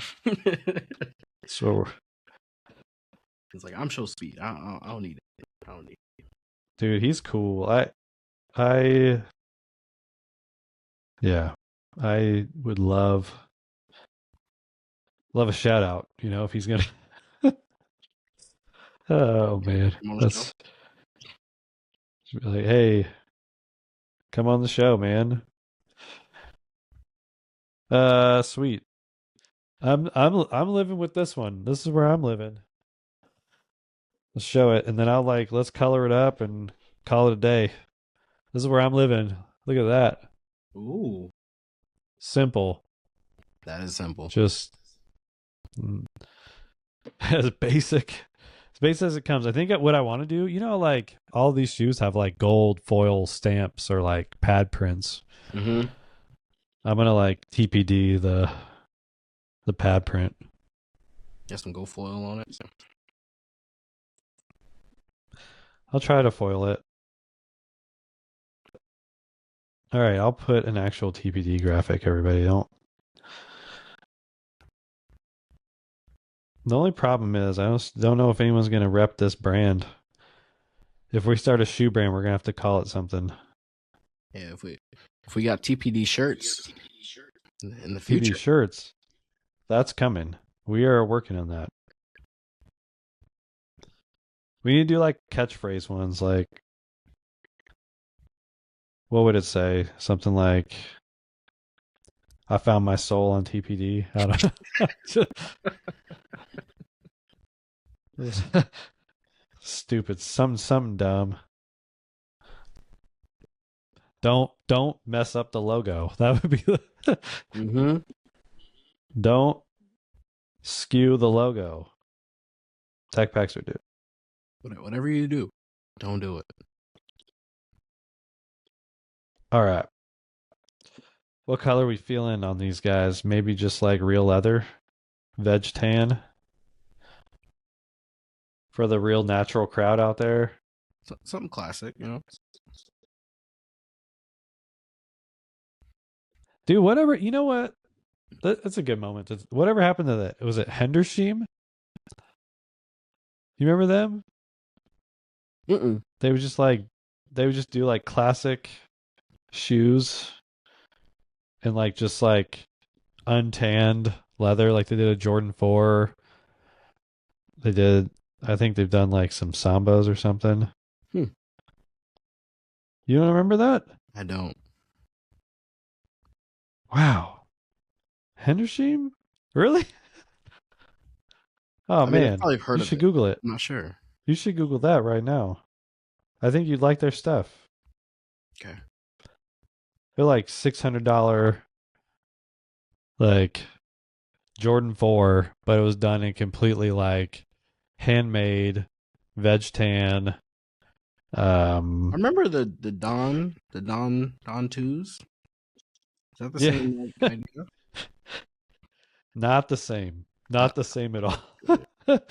So It's like I'm show speed. I don't need it. I don't need dude, he's cool. I yeah. I would love a shout out, you know, if he's gonna oh it. man. Come on the show. That's like, hey, come on the show, man. Sweet. I'm living with this one. This is where I'm living. Let's show it. And then I'll like let's color it up and call it a day. This is where I'm living. Look at that. Ooh, Simple. that is simple. Just as basic as basic as it comes. I think what I want to do, you know, like all these shoes have like gold foil stamps or like pad prints. Mm-hmm. I'm gonna like TPD the pad print. Get some gold foil on it. I'll try to foil it. All right, I'll put an actual TPD graphic. Everybody, don't. The only problem is I don't know if anyone's gonna rep this brand. If we start a shoe brand, we're gonna have to call it something. Yeah, if we got TPD shirts in the TPD future, shirts, that's coming. We are working on that. We need to do like catchphrase ones. Like, what would it say? Something like, "I found my soul on TPD." I don't know. Stupid. Something dumb. Don't mess up the logo. That would be the mm-hmm. don't skew the logo. Tech packs are due. Whatever you do, don't do it. All right. What color are we feeling on these guys? Maybe just like real leather, veg tan for the real natural crowd out there. Something classic, you know. Dude, whatever. You know what? That's a good moment. Whatever happened to that? Was it Hendershim? You remember them? Mm-mm. They would just like they would just do like classic shoes and like just like untanned leather. Like they did a Jordan 4. They did. I think they've done like some Sambas or something. Hmm. You don't remember that? I don't. Wow. Hendershim? Really? Oh I mean, I've man, probably you heard of should it. Google it. I'm not sure. You should Google that right now. I think you'd like their stuff. Okay. They're like $600 like Jordan 4, but it was done in completely like handmade veg tan. I Um remember the Don twos. Is that the yeah, same like idea? not the same. Ah, Not the same at all. good.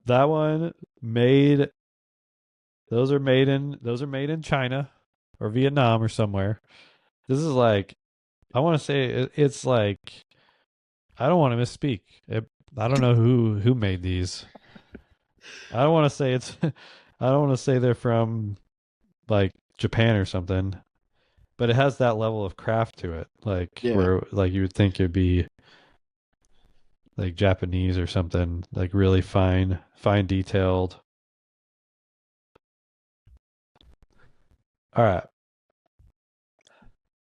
That one made those are made in China or Vietnam or somewhere. This is like I want to say it's like I don't want to misspeak. I don't know who made these. I don't want to say it's I don't want to say they're from like Japan or something, but it has that level of craft to it, like Yeah. where like you would think it'd be like Japanese or something, like really fine detailed. All right,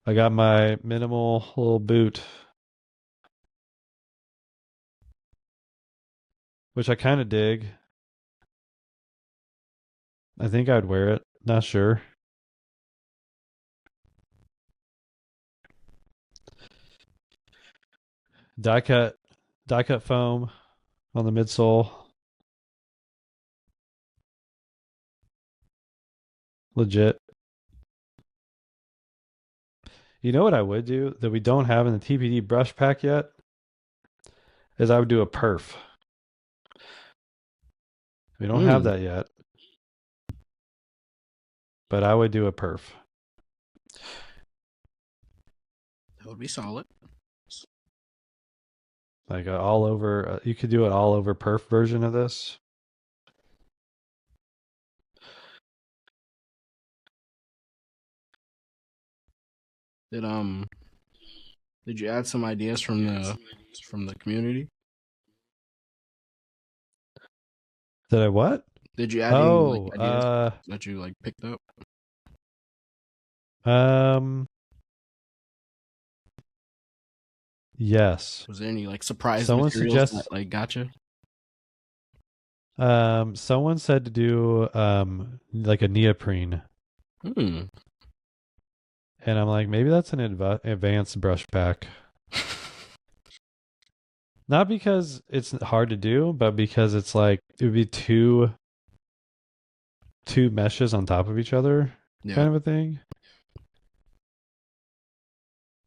I got my minimal little boot, which I kind of dig. I think I'd wear it. Not sure. Die cut, die cut foam on the midsole, legit. You know what I would do that we don't have in the TPD brush pack yet is I would do a perf. We don't have Mm, that yet, but I would do a perf. that would be solid. Like a all over, you could do an all over perf version of this. Did um did you add some ideas from the community? Did I what? Did you add any like Oh, ideas that you like picked up? um, yes. Was there any like surprise Someone materials that suggests, like gotcha? someone said to do, like a neoprene. Hmm. And I'm like, maybe that's an advanced brush pack. Not because it's hard to do, but because it's like it would be two meshes on top of each other, Yeah. kind of a thing.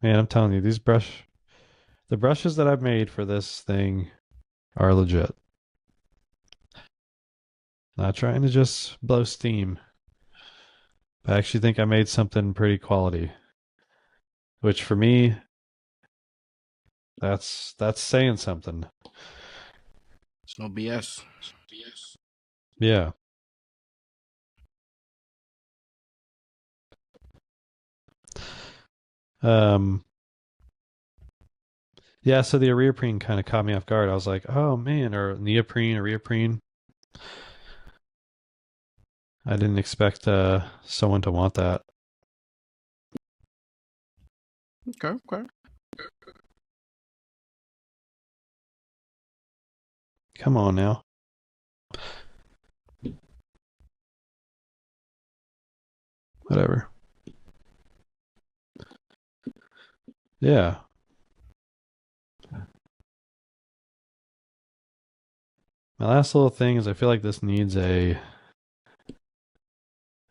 Man, I'm telling you, the brushes that I've made for this thing are legit. Not trying to just blow steam. I actually think I made something pretty quality, which for me, that's saying something. It's no BS. Yeah. Um. Yeah. So the neoprene kind of caught me off guard. I was like, oh man, or neoprene or neoprene. I didn't expect someone to want that. Okay, okay. Come on now. Whatever. Yeah. My last little thing is I feel like this needs a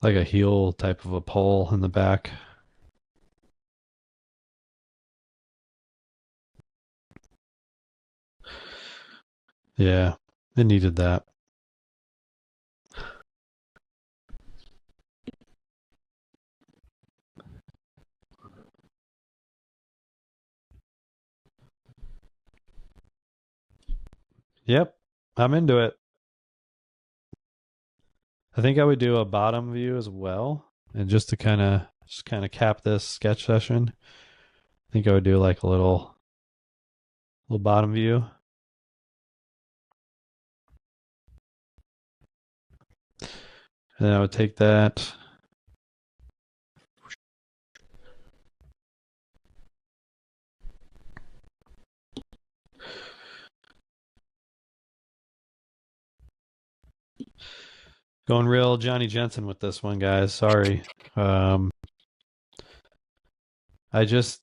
like a heel type of a pole in the back. Yeah. It needed that. Yep, I'm into it. I think I would do a bottom view as well, and just kind of cap this sketch session. I think I would do like a little bottom view, and then I would take that. Going real Johnny Jensen with this one, guys. Sorry. Um,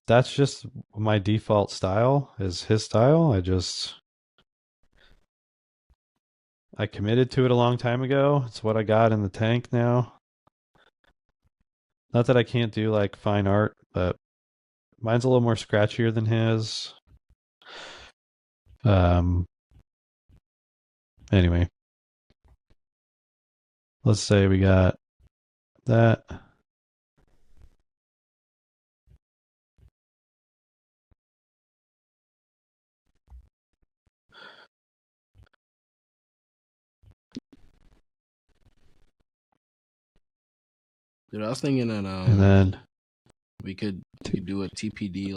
that's just my default style is his style. I committed to it a long time ago. It's what I got in the tank now. Not that I can't do like fine art, but mine's a little more scratchier than his. Um, anyway, let's say we got that. Dude, I was thinking that And then we could do a TPD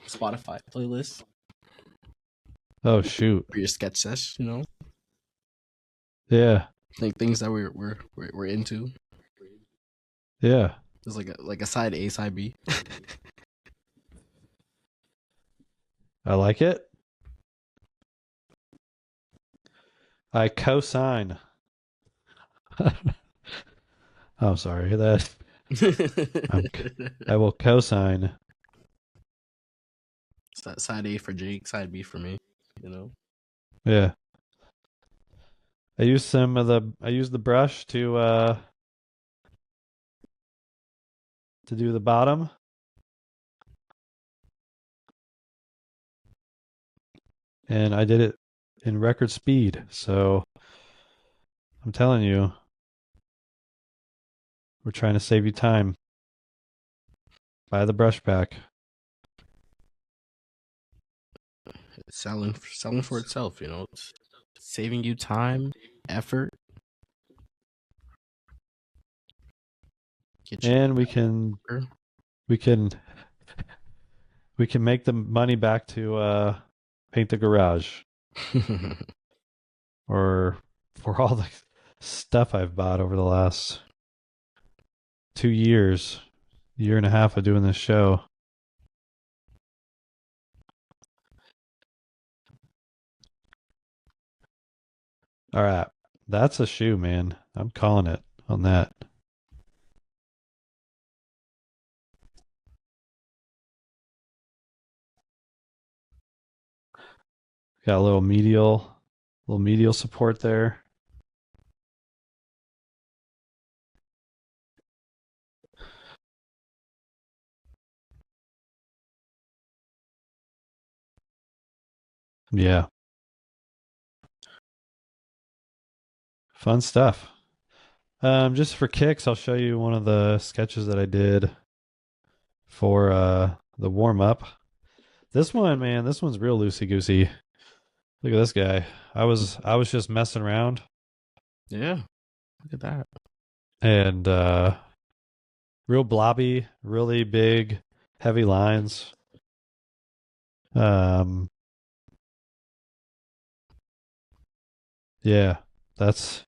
Spotify playlist oh shoot. for your sketch sesh. You know, Yeah. like things that we're into. Yeah. There's like a side A, side B. I like it. I co-sign. I'm sorry. I'm, I will co-sign. Side A for Jake, side B for me. You know. Yeah. I used the brush to do the bottom. And I did it in record speed. So I'm telling you, we're trying to save you time. Buy the brush pack. It's selling for itself. You know, it's saving you time, effort. Get you And we can we can make the money back to paint the garage or for all the stuff I've bought over the last 2 years, year and a half of doing this show. All right. That's a shoe, man. I'm calling it on that. Got a little medial support there. Yeah. Fun stuff. Just for kicks, I'll show you one of the sketches that I did for the warm up. This one, man, this one's real loosey goosey. Look at this guy. I was just messing around Yeah, look at that. and real blobby, really big, heavy lines. Um, yeah, that's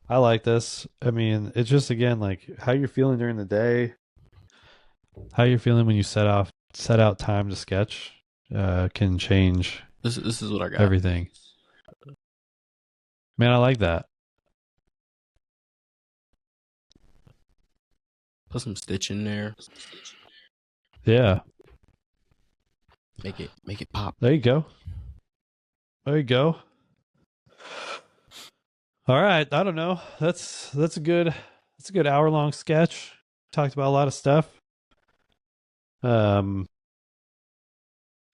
I like this. I mean, it's just again like how you're feeling during the day, how you're feeling when you set out time to sketch, can change This is what I got. everything. Man, I like that. Put some stitch in there. Yeah, Make it pop. there you go. There you go. All right, I don't know. That's a good hour long sketch. Talked about a lot of stuff. Um,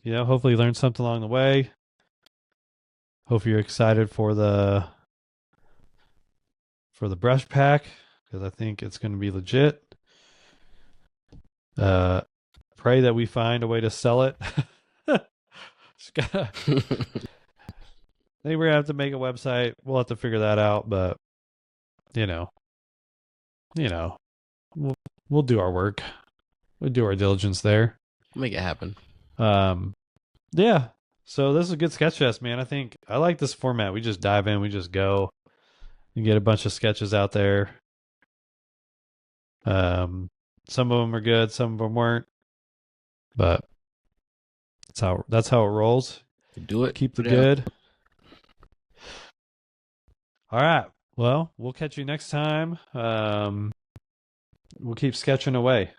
hopefully you learned something along the way. Hope you're excited for the brush pack because I think it's going to be legit. Uh, pray that we find a way to sell it. I think we're gonna have to make a website. We'll have to figure that out, but you know, we'll do our work. We'll do our diligence there. Make it happen. Yeah. So this is a good sketch fest, man. I think I like this format. We just dive in, we just go and get a bunch of sketches out there. Some of them are good, some of them weren't, but that's how it rolls. Do it. Keep the good. All right. Well, we'll catch you next time. We'll keep sketching away.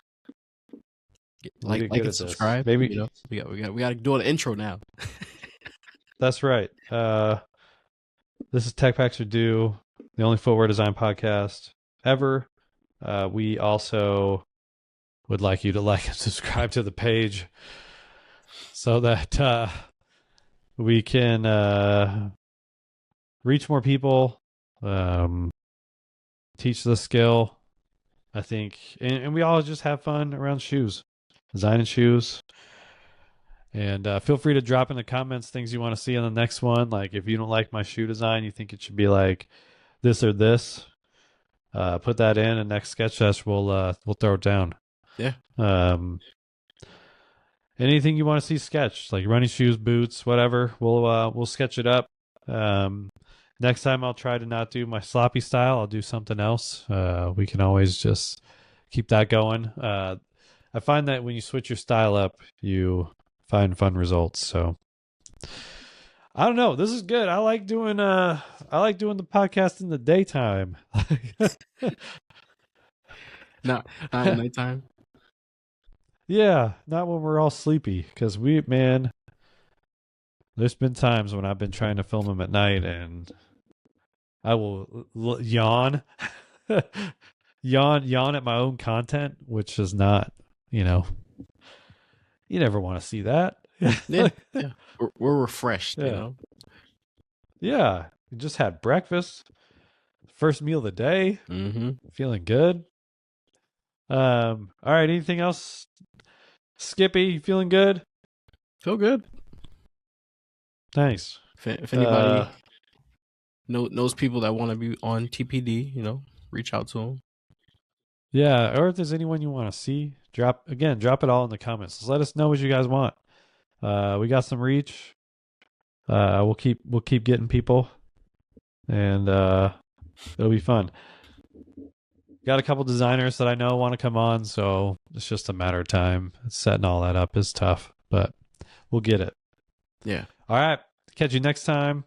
Like and subscribe. Maybe we got to do an intro now. That's right. This is Tech Packs Are Due, the only footwear design podcast ever. We also would like you to like and subscribe to the page so that we can reach more people, teach the skill. I think, and we all just have fun around shoes, designing shoes. And feel free to drop in the comments things you want to see on the next one. Like if you don't like my shoe design, you think it should be like this or this, put that in, and next sketch fest we'll throw it down. Yeah. Anything you want to see sketched, like running shoes, boots, whatever, we'll sketch it up. Next time I'll try to not do my sloppy style. I'll do something else. We can always just keep that going. I find that when you switch your style up, you find fun results. So I don't know. This is good. I like doing the podcast in the daytime. Not at nighttime. Yeah, not when we're all sleepy. Because there's been times when I've been trying to film them at night and I will yawn, yawn at my own content, which is not, you never want to see that. Yeah. We're refreshed, Yeah. Yeah. You just had breakfast, first meal of the day, feeling good. All right. Anything else? Skippy, you feeling good? Feel good. Nice. If anybody knows people that want to be on TPD, reach out to them. Yeah, or if there's anyone you want to see, drop it all in the comments. Just let us know what you guys want. We got some reach. We'll keep getting people, and it'll be fun. Got a couple designers that I know want to come on, so it's just a matter of time. Setting all that up is tough, but we'll get it. Yeah. All right. Catch you next time.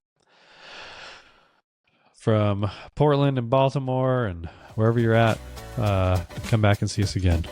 From Portland and Baltimore and wherever you're at, come back and see us again.